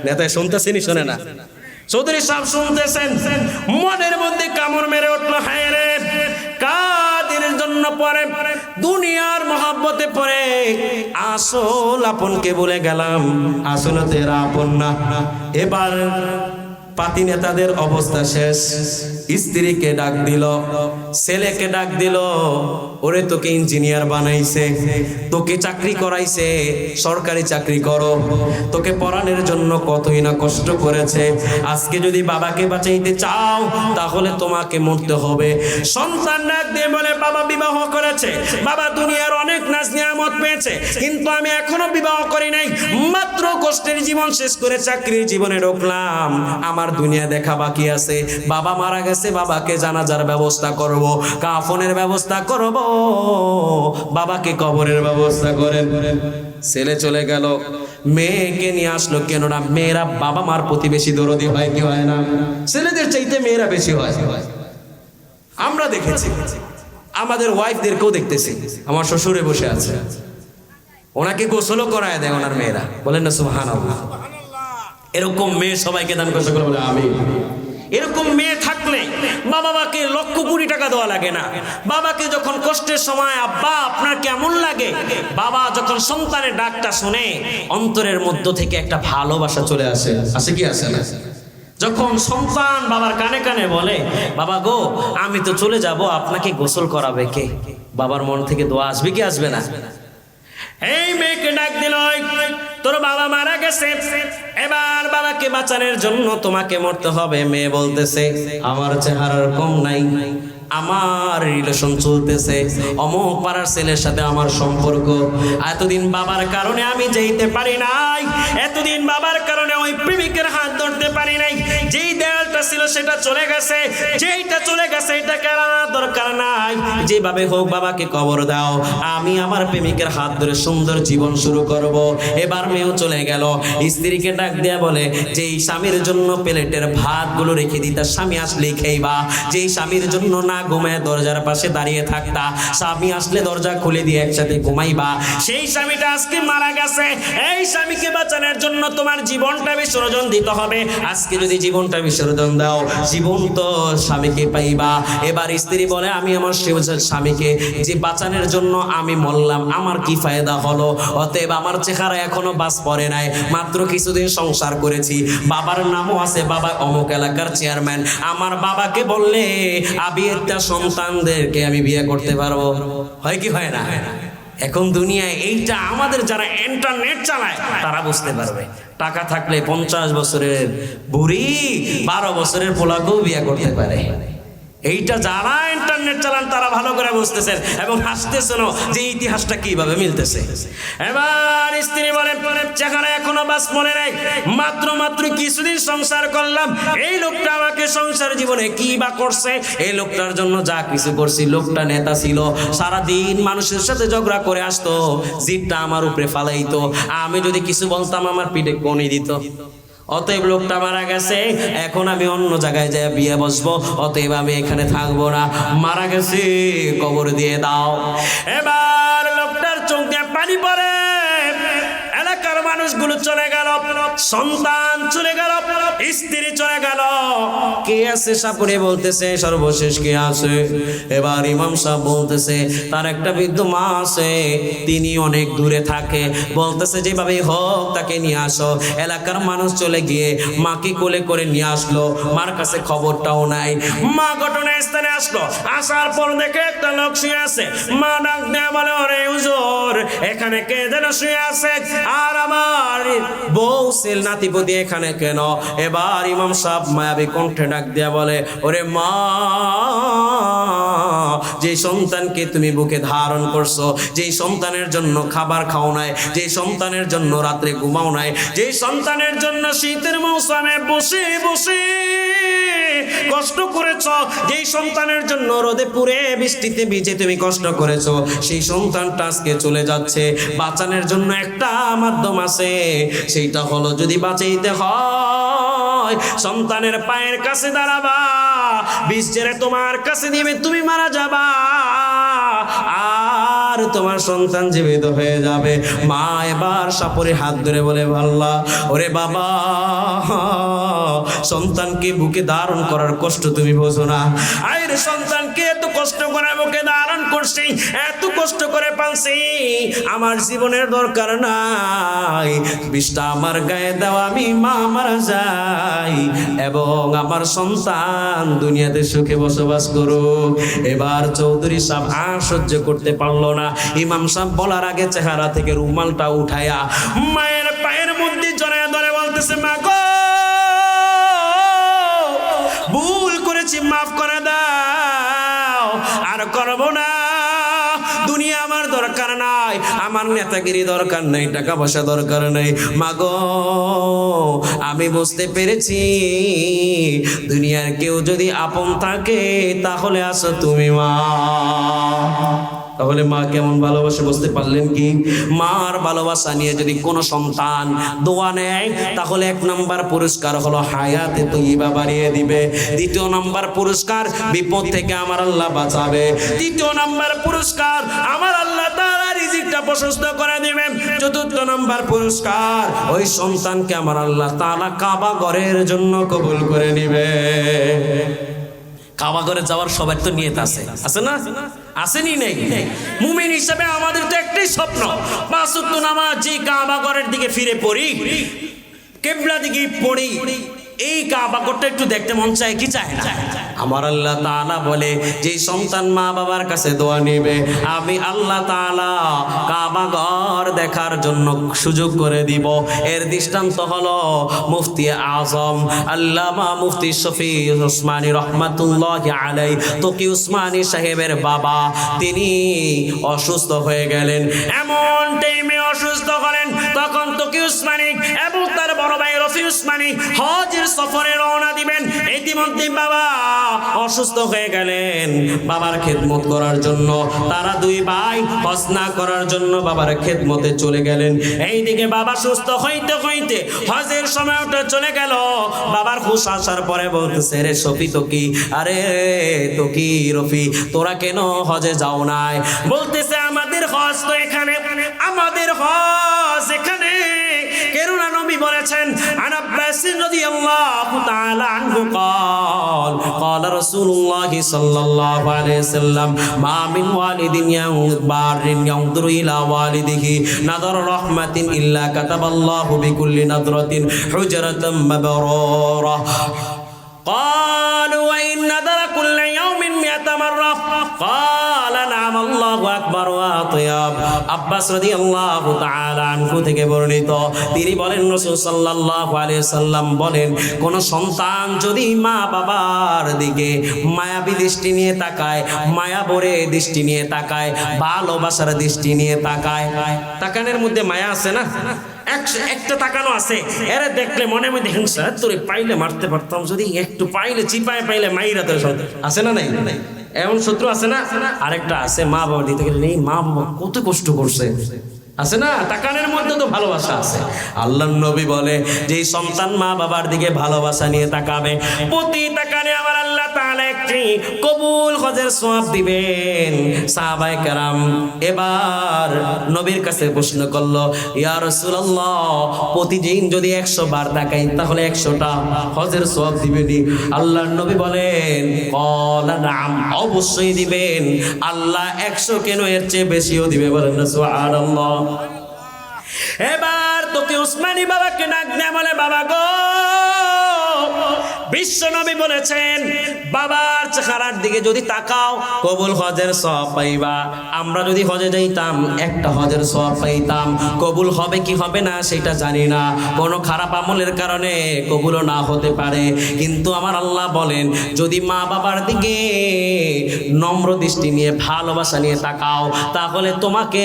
নেতায় শুনতেছেনি? শোনে না? চৌধুরী সাহেব শুনতেছেন, মনের মধ্যে কামড় মেরে উঠলো, হায় রে কাদিনের জন্য পরে দুনিয়ার মহব্বতে পরে আসল আপনকে বলে গেলাম, আসলে তো এরা আপন না। এবার পাতি নেতাদের অবস্থা শেষ। স্ত্রীকে ডাক দিল, ছেলেকে ডাক দিল, ওরে তোকে ইঞ্জিনিয়ার বানাইছে, তোকে চাকরি করাইছে, সরকারি চাকরি করো, তোকে পড়ানোর জন্য কতই না কষ্ট করেছে, আজকে যদি বাবাকে বাঁচাইতে চাও তাহলে তোমাকে মরতে হবে। সন্তান ডাক দিয়ে বলে বাবা বিবাহ করেছে, বাবা দুনিয়ার অনেক নাজ নিয়ামত পেয়েছে, কিন্তু আমি এখনো বিবাহ করি নাই, মাত্র কষ্টের জীবন শেষ করে চাকরির জীবনে ঢুকলাম, আমার দুনিয়া দেখা বাকি আছে। বাবা মারা গেছে, বাবাকে জানাজার ব্যবস্থা করব, কাফনের ব্যবস্থা করব, বাবাকে কবরের ব্যবস্থা করেন। ছেলে চলে গেল, মেয়েকে নিয়ে আসলো। কেননা মেয়েরা বাবা মার প্রতি বেশি দরদি হয়, কি হয় না? ছেলেদের চাইতে মেয়েরা বেশি হয়। আমরা দেখেছি, আমাদের ওয়াইফদেরকেও দেখতেছি। আমার শ্বশুরে বসে আছে, ওনাকে গোসলও করায় দেয় ওনার মেয়েরা, বলেন না সুবহানাল্লাহ। এরকম মেয়ে সবাইকে দান করতে করে বলে আমি। এরকম মেয়ে থাকলে বাবা মাকে লক্ষ কোটি টাকা দেওয়া লাগে না। বাবাকে যখন কষ্টের সময় আব্বা আপনার কেমন লাগে, বাবা যখন সন্তানের ডাকটা শুনে অন্তরের মধ্য থেকে একটা ভালোবাসা চলে আসে। আসে কি আসে না? যখন সন্তান বাবার কানে কানে বলে বাবা গো আমি তো চলে যাব, আপনাকে গোসল করাবে কে? বাবার মন থেকে দোয়া আসবে কি আসবে না? এই মেয়েকে ডাক দিল, তোর বাবা মারা গেছে, এবার বাবাকে বাঁচানোর জন্য তোমাকে মরতে হবে। মেয়ে বলতেছে আমার চেহারার কম নাই, আমার রিলেশন চলতেছে, অমুক পাড়ার ছেলের সাথে আমার সম্পর্ক। এতদিন বাবার কারণে আমি যেতে পারি নাই, এতদিন বাবার কারণে ওই প্রেমিকের হাত ধরতে পারি নাই। যেই দেয়ালটা ছিল সেটা চলে গেছে, যেইটা চলে গেছে এটা কেনার দরকার নাই, যেভাবে হোক বাবাকে কবর দাও, আমি আমার প্রেমিকের হাত ধরে সুন্দর জীবন শুরু করব। এবার মেয়েও চলে গেল। স্ত্রীকে ডাক দেয়া বলে, যেই স্বামীর জন্য প্লেটের ভাতগুলো রেখে দিতা স্বামী আসলেই খেইবা, যেই স্বামীর জন্য না ঘুমায় দরজার পাশে দাঁড়িয়ে থাকতা, স্বামী আসলে দরজা খুলে দিয়ে একসাথে ঘুমাইবা, সেই স্বামীটা আজকে মারা গেছে। এই স্বামীকে বাঁচানোর জন্য তোমার জীবনটা বিসর্জন দিতে হবে। আজকে যদি জীবনটা বিসর্জন দাও, জীবন্ত স্বামীকে পাইবা। এবার স্ত্রী বলে, আমি আমার স্বামীকে যে বাঁচানোর জন্য আমি মরলাম, আমার কি ফায়দা হলো? অতএব আমার চেহারা এখনো বাস পড়ে নাই, মাত্র কিছুদিন সংসার করেছি, বাবার নামও আছে, বাবা অমুক এলাকার চেয়ারম্যান। আমার বাবাকে বললে আমি একটা সন্তানদেরকে আমি বিয়ে করতে পারবো। হয় কি হয় না? এখন দুনিয়ায় এইটা আমাদের যারা ইন্টারনেট চালায় তারা বুঝতে পারবে। টাকা থাকলে 50 বছরের বুড়ি 12 বছরের পোলাকেও বিয়ে করতে পারে। এইটা যারা ইন্টারনেট চালান তারা ভালো করে বুঝতেছেন এবং হাসতেছেন যে ইতিহাসটা কিভাবে মিলতেছে। এবার স্ত্রী বলে, চেহারা এখনো বাস মনে নাই, মাত্র কিছুদিন সংসার করলাম, এই লোকটা আমাকে সংসার জীবনে কি বা করছে? এই লোকটার জন্য যা কিছু করছি, লোকটা নেতা ছিল, সারাদিন মানুষের সাথে ঝগড়া করে আসতো, জিদটা আমার উপরে ফালাইতো, আমি যদি কিছু বলতাম আমার পিঠে কনি দিত। অতএব লোকটা মারা গেছে, এখন আমি অন্য জায়গায় যাই বিয়ে বসবো, অতএব আমি এখানে থাকবো না, মারা গেছে কবর দিয়ে দাও। এবার লোকটার চোখ দিয়ে পানি পড়ে, এলাকার মানুষগুলো চলে গেল, সন্তান চলে গেল, স্ত্রী চলে গেল, কে আছে সাপুরে বলতেছে সর্বশেষ কে আছে? এবার ইমাম সাহেব বলতেছে তার একটা বৃদ্ধ মা আছে, তিনি অনেক দূরে থাকে, বলতেছে যেভাবে হোক তাকে নিয়ে আসো। এলাকার মানুষ চলে গিয়ে মাকে কোলে করে নিয়ে আসলো, মার কাছে খবরটাও নাই। মা ঘটনাস্থানে আসলো, আসার পর দেখে একটা লোক শুয়ে আছে। মা ডাক দেয়া বলে, ওরে হুজুর এখানে কে যেন শুয়ে আছে, আর আমার বউ সেল নাতিপতি এখানে কেন? এবার ইমাম সাহেব মায়াবী কণ্ঠে ডাক দেয়া বলে, ওরে মা, যে সন্তানকে তুমি বুকে ধারণ করছো, যেই সন্তানের জন্য খাবার খাও নাই, যেই সন্তানের জন্য রাত্রে ঘুমাও নাই, যেই সন্তানের জন্য শীতের মৌসুমে বসে বসে কষ্ট করেছো, যেই সন্তানের জন্য রোদে পুড়ে বৃষ্টিতে ভিজে তুমি কষ্ট করেছো, সেই সন্তানটা আজকে চলে যাচ্ছে। বাঁচানোর জন্য একটা মাধ্যম আছে, সেইটা হলো যদি বাঁচাইতে হয় সন্তানের পায়ের কাছে দাঁড়াবা, বিষ জেরে তোমার কাছে দিবে, তুমি মারা যাবা আর তোমার সন্তান জীবিত হয়ে যাবে। মা এবার সাপরে হাত ধরে বলে, আল্লাহ, ওরে বাবা, সন্তানকে বুকে ধারণ করার কষ্ট তুমি বোঝো না। আরে সন্তানকে এত কষ্ট করে বুকে ধারণ করছি, এত কষ্ট করে পালছি, আমার জীবনের দরকার নাই, বিষটা আমার গায়ে দাও, আমি মা মারা যাই এবং আমার সন্তান দুনিয়াতে সুখে বসবাস করুক। এবার চৌধুরী সাহেব আর সহ্য করতে পারলো না। ইমাম সাহেব বলার আগে চেহারা থেকে রুমালটা উঠায়া মায়ের পায়ের মধ্যে জড়ায়া ধরে বলতেছে, মা গো, ভুল করেছি, মাফ করে দাও, আর করবো না, দুনিয়া আমার দরকার নাই, আমার নেতাগিরি দরকার নাই, টাকা পয়সা দরকার নাই, মাগো আমি বুঝতে পেরেছি দুনিয়ার কেউ যদি আপন থাকে তাহলে আসো তুমি মা। তাহলে মা কেমন ভালোবাসে বুঝতে পারলেন কি? মার ভালোবাসা নিয়ে যদি কোনো সন্তান দোয়া নেয় তাহলে 1 নম্বর পুরস্কার হলো হায়াতে তৈয়বা বাড়িয়ে দিবে, 2 নম্বর পুরস্কার বিপদ থেকে আমার আল্লাহ বাঁচাবে, 3 নম্বর পুরস্কার আমার আল্লাহ তাআলা রিজিকটা প্রশস্ত করে দিবেন, 4 নম্বর পুরস্কার ওই সন্তানকে আমার আল্লাহ তাআলা কাবা ঘরের জন্য কবুল করে নেবে। কাবা ঘরে যাওয়ার সবার তো নিয়ত আছে, আছে না? আসেনি নেই? মুমিন হিসেবে আমাদের তো একটাই স্বপ্ন, 5 ওয়াক্ত নামাজ যে কাবা ঘরের দিকে ফিরে পড়ি, কিবলা দিকে পড়ি, এই কাবা ঘরটা একটু দেখতে মন চায় কি চায় না? আমার আল্লাহ তাআলা বলে যে সন্তান মা বাবার কাছে দোয়া নেবে আমি আল্লাহ তাআলা কাবা ঘর দেখার জন্য সুযোগ করে দিব। এর দৃষ্টান্ত হলো মুফতি আজম আল্লামা মুফতি শফি উসমানী রহমাতুল্লাহি আলাইহি তকি উসমানী সাহেবের বাবা তিনি অসুস্থ হয়ে গেলেন। এমন টাইমে অসুস্থ হলেন তখন তকি উসমানী এবং তার বড় ভাই রফি উসমানী হজের সফরে রওনা দিবেন। ইতিমধ্যে বাবা অসুস্থ হয়ে গেলেন। বাবার খেদমত করার জন্য তারা দুই ভাই হজ না করার জন্য বাবার খেদমতে চলে গেলেন। এইদিকে বাবা সুস্থ হইতে হইতে হজের সময়টা চলে গেল। বাবার হুঁশ আসার পরে বলতেছে রে শফি তকি, আরে তকি রফি তোরা কেন হজে যাও নাই? বলতেছে আমাদের হজ তো এখানে, আমাদের হজ এখানে। কেননা নবী বলেছেন আন আব্বাস রাদিয়াল্লাহু তাআলা আনহু قال قال رسول الله صلى الله عليه وسلم ما من والد بار ينظر الى والده نظر رحمة الا كتب الله بكل نظرة حجرة مبرورة قالوا وإن نذر كل يوم 100 مرة قال نعم الله أكبر وأطيب। আব্বাস রাদিয়াল্লাহু তাআলা আনহু থেকে বর্ণিত তিনি বলেন রাসূল সাল্লাল্লাহু আলাইহি সাল্লাম বলেন কোন সন্তান যদি মা বাবার দিকে মায়াবী দৃষ্টি নিয়ে তাকায়, মায়া ভরে দৃষ্টি নিয়ে তাকায়, ভালোবাসার দৃষ্টি নিয়ে তাকায়, তাকানোর মধ্যে মায়া আছে না? একটা তাকানো আছে, এরা দেখলে মনে মধ্যে হিংসা, তোরে পাইলে মারতে পারতাম, যদি একটু পাইলে চিপায় পাইলে মাইরা তোর আছে না? নাই এমন শত্রু আছে না? আরেকটা আছে মা বাবা দিতে গেলে নেই, মা বাবা কত কষ্ট করছে, আছে না? তাকানের মধ্যে তো ভালোবাসা আছে। আল্লাহর নবী বলে যে সন্তান মা বাবার দিকে ভালোবাসা নিয়ে তাকাবে, প্রতি তাকানে আমার আল্লাহ তাআলা একটি কবুল হজের সওয়াব দিবেন। সাহাবায়ে কেরাম এবার নবীর কাছে প্রশ্ন করলো, ইয়া রাসূলুল্লাহ প্রতিদিন যদি 100 বার তাকাই তাহলে 100টা হজের সওয়াব দিবেনি? আল্লাহর নবী বলেন ক্বালা নাম, অবশ্যই দিবেন। আল্লাহ 100 কেন এর চেয়ে বেশিও দিবে, বলেন না সুবহানাল্লাহ। এবার তোকে উসমানী বাবাকে ডাক দেয়া বলে বাবা গো, বিশ্ব নবী বলেছেন বাবার চেহারার দিকে যদি তাকাও কবুল হজের সওয়াব পাইবা। আমরা যদি হজে যাইতাম একটা হজের সওয়াব পাইতাম, কবুল হবে কি হবে না সেটা জানি না, কোনো খারাপ আমলের কারণে কবুলও না হতে পারে। কিন্তু আমার আল্লাহ বলেন যদি মা বাবার দিকে নম্র দৃষ্টি নিয়ে ভালোবাসা নিয়ে তাকাও তাহলে তোমাকে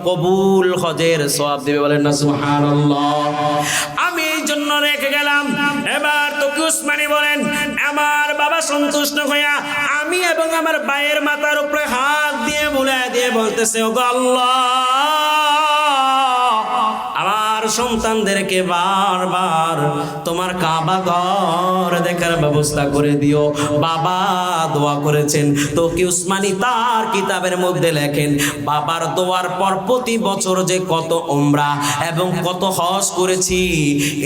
কবুল হজের সওয়াব দিবে, বলেন না সুবহানাল্লাহ। আমি এই জন্য রেখে গেলাম। এবার তোকে উসমানী বলেন আমার বাবা সন্তুষ্ট হইয়া আমি এবং আমার ভাইয়ের মাথার উপরে হাত দিয়ে বুলায় দিয়ে বলতেছে ওগো আল্লাহ আমার সন্তানদেরকে বারবার তোমার কাবা ঘর দেখার ব্যবস্থা করে দিও। বাবা দোয়া করেছেন। তোকি উসমানী তার কিতাবের মধ্যে লেখেন বাবার দোয়ার পর প্রতি বছর যে কত উমরা এবং কত হজ করেছি,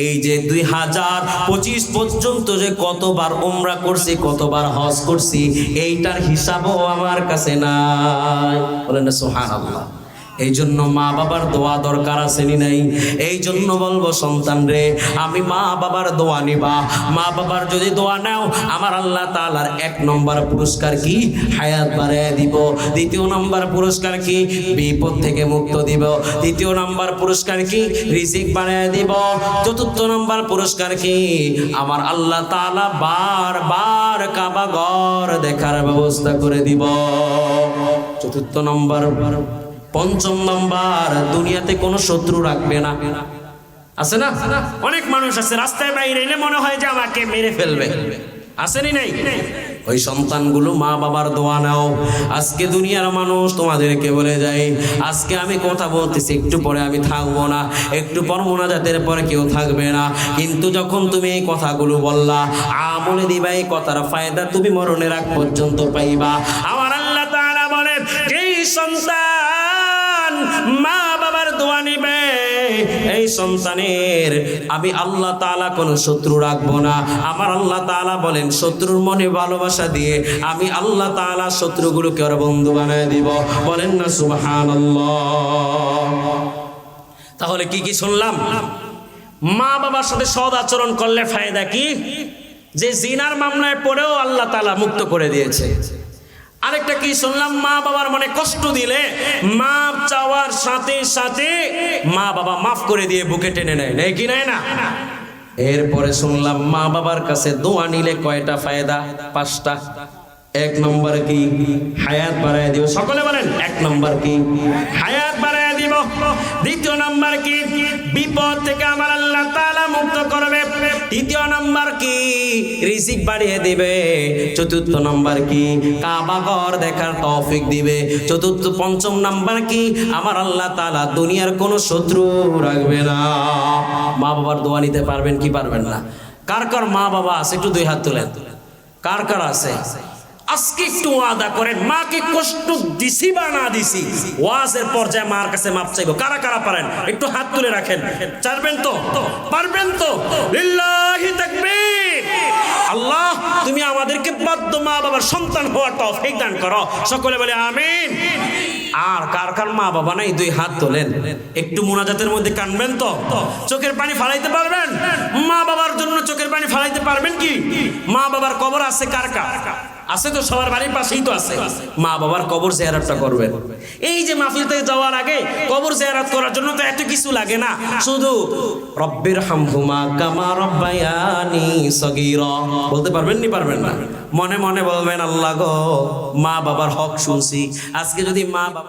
এই যে 2025 পর্যন্ত যে কতবার উমরা করছি কতবার হজ করছি এইটার হিসাবও আমার কাছে নাই, বলেন না সুবহানাল্লাহ। এই জন্য মা বাবার দোয়া দরকার আছে নি নাই? এই জন্য বলবো সন্তান রে আমি মা বাবার দোয়া নিবা। মা বাবার যদি দোয়া নাও আমার আল্লাহ তাআলার 1 নম্বর পুরস্কার কি? হায়াত বাড়ায় দিব। দ্বিতীয় নম্বর পুরস্কার কি? বিপদ থেকে মুক্ত দিব। তৃতীয় নম্বর পুরস্কার কি? রিজিক বাড়ায় দিব। চতুর্থ নম্বর পুরস্কার কি? আমার আল্লাহ তাআলা বারবার কাবা ঘর দেখার ব্যবস্থা করে দিব। চতুর্থ নম্বর। পঞ্চম নাম্বার দুনিয়াতে কোনো শত্রু রাখবে না, আছে না? অনেক মানুষ আছে রাস্তায় বাইরে এলে মনে হয় যে আমাকে মেরে ফেলবে, আসেনি নাই? ওই সন্তানগুলো মা বাবার দোয়া নাও। আজকে দুনিয়ার মানুষ তোমাদেরকে বলে যায়, আজকে আমি কথা বলতেছি একটু পরে আমি থাকবো না, একটু পর মোনাজাতের পরে কেউ থাকবে না, কিন্তু যখন তুমি এই কথাগুলো বললা আমলে দিবা এই কথার ফায়দা তুমি মরণের আগ পর্যন্ত পাইবা। আমার আল্লাহ তাআলা বলেন এই সন্তান মা বাবার দোয়া নিবে এই সন্তানের আমি আল্লাহ তাআলা কোনো শত্রু রাখবো না। আমার আল্লাহ তাআলা বলেন শত্রুর মনে ভালোবাসা দিয়ে আমি আল্লাহ তাআলা শত্রুগুলোকে ওর বন্ধু বানায় দিব, বলেন না সুবহানাল্লাহ। তাহলে কি কি শুনলাম? মা বাবার সাথে সৎ আচরণ করলে ফায়দা কি? যে জিনার মামলায় পড়েও আল্লাহ তাআলা মুক্ত করে দিয়েছে। আরেকটা কি শুনলাম, মা বাবার মনে কষ্ট দিলে মাপ চাওয়ার সাথে সাথে মা বাবা মাফ করে দিয়ে বুকে টেনে নেয়, নেয় কি নেয় না? এরপরে শুনলাম মা বাবার কাছে দোয়া নিলে কয়টা ফায়দা? 5টা। 1 নম্বর কি? হায়াত বাড়ায় দিব। সকলে বলেন, 1 নম্বর কি? হায়াত বাড়ায় দিব। 2 নম্বর কি? বিপদ থেকে আমার আল্লাহ তাআলা মুক্ত করবে। 3 নম্বর কি? রিজিক বাড়িয়ে দিবে। 4 নম্বর কি? কাবা ঘর দেখার তৌফিক দিবে। 5ম নম্বর কি? আমার আল্লাহ তাআলা দুনিয়ার কোনো শত্রু রাখবে না। মা বাবার দোয়া নিতে পারবেন কি পারবেন না? কার কার মা বাবা আছে একটু 2 হাত তুলেন। কার কার আছে? আজকে একটু ওয়াদা করেন, মাকে কষ্ট দিছি বা না দিছি, ওয়াজের পর্যায়ে মার কাছে মাপ চাইবো। কারা কারা পারেন একটু হাত তুলে রাখেন। চাইবেন তো? পারবেন তো? লিল্লাহি তাকবীর। আল্লাহ তুমি আমাদেরকে বাধ্য মা বাবার সন্তান হওয়ার তৌফিক দান করো। সকলে বলে আমিন। আর কার কার মা বাবা নাই 2 হাত তোলেন। একটু মুনাজাতের মধ্যে কানবেন তো? চোখের পানি ফালাইতে পারবেন? মা বাবার জন্য চোখের পানি ফালাইতে পারবেন কি? মা বাবার কবর আছে কার কার? আছে তো, সবার বাড়ির পাশেই তো আছে। মা বাবার কবর জিয়ারতটা করবেন। এই যে মাহফিল থেকে যাওয়ার আগে কবর জিয়ারত করার জন্য তো এত কিছু লাগে না, শুধু রব্বির হামহুমা কামা রব্বায়ানি সগীরা বলতে পারবেন নি? পারবেন না? মনে মনে বলবেন, আল্লাহ গো মা বাবার হক শুনছি, আজকে যদি মা বাবা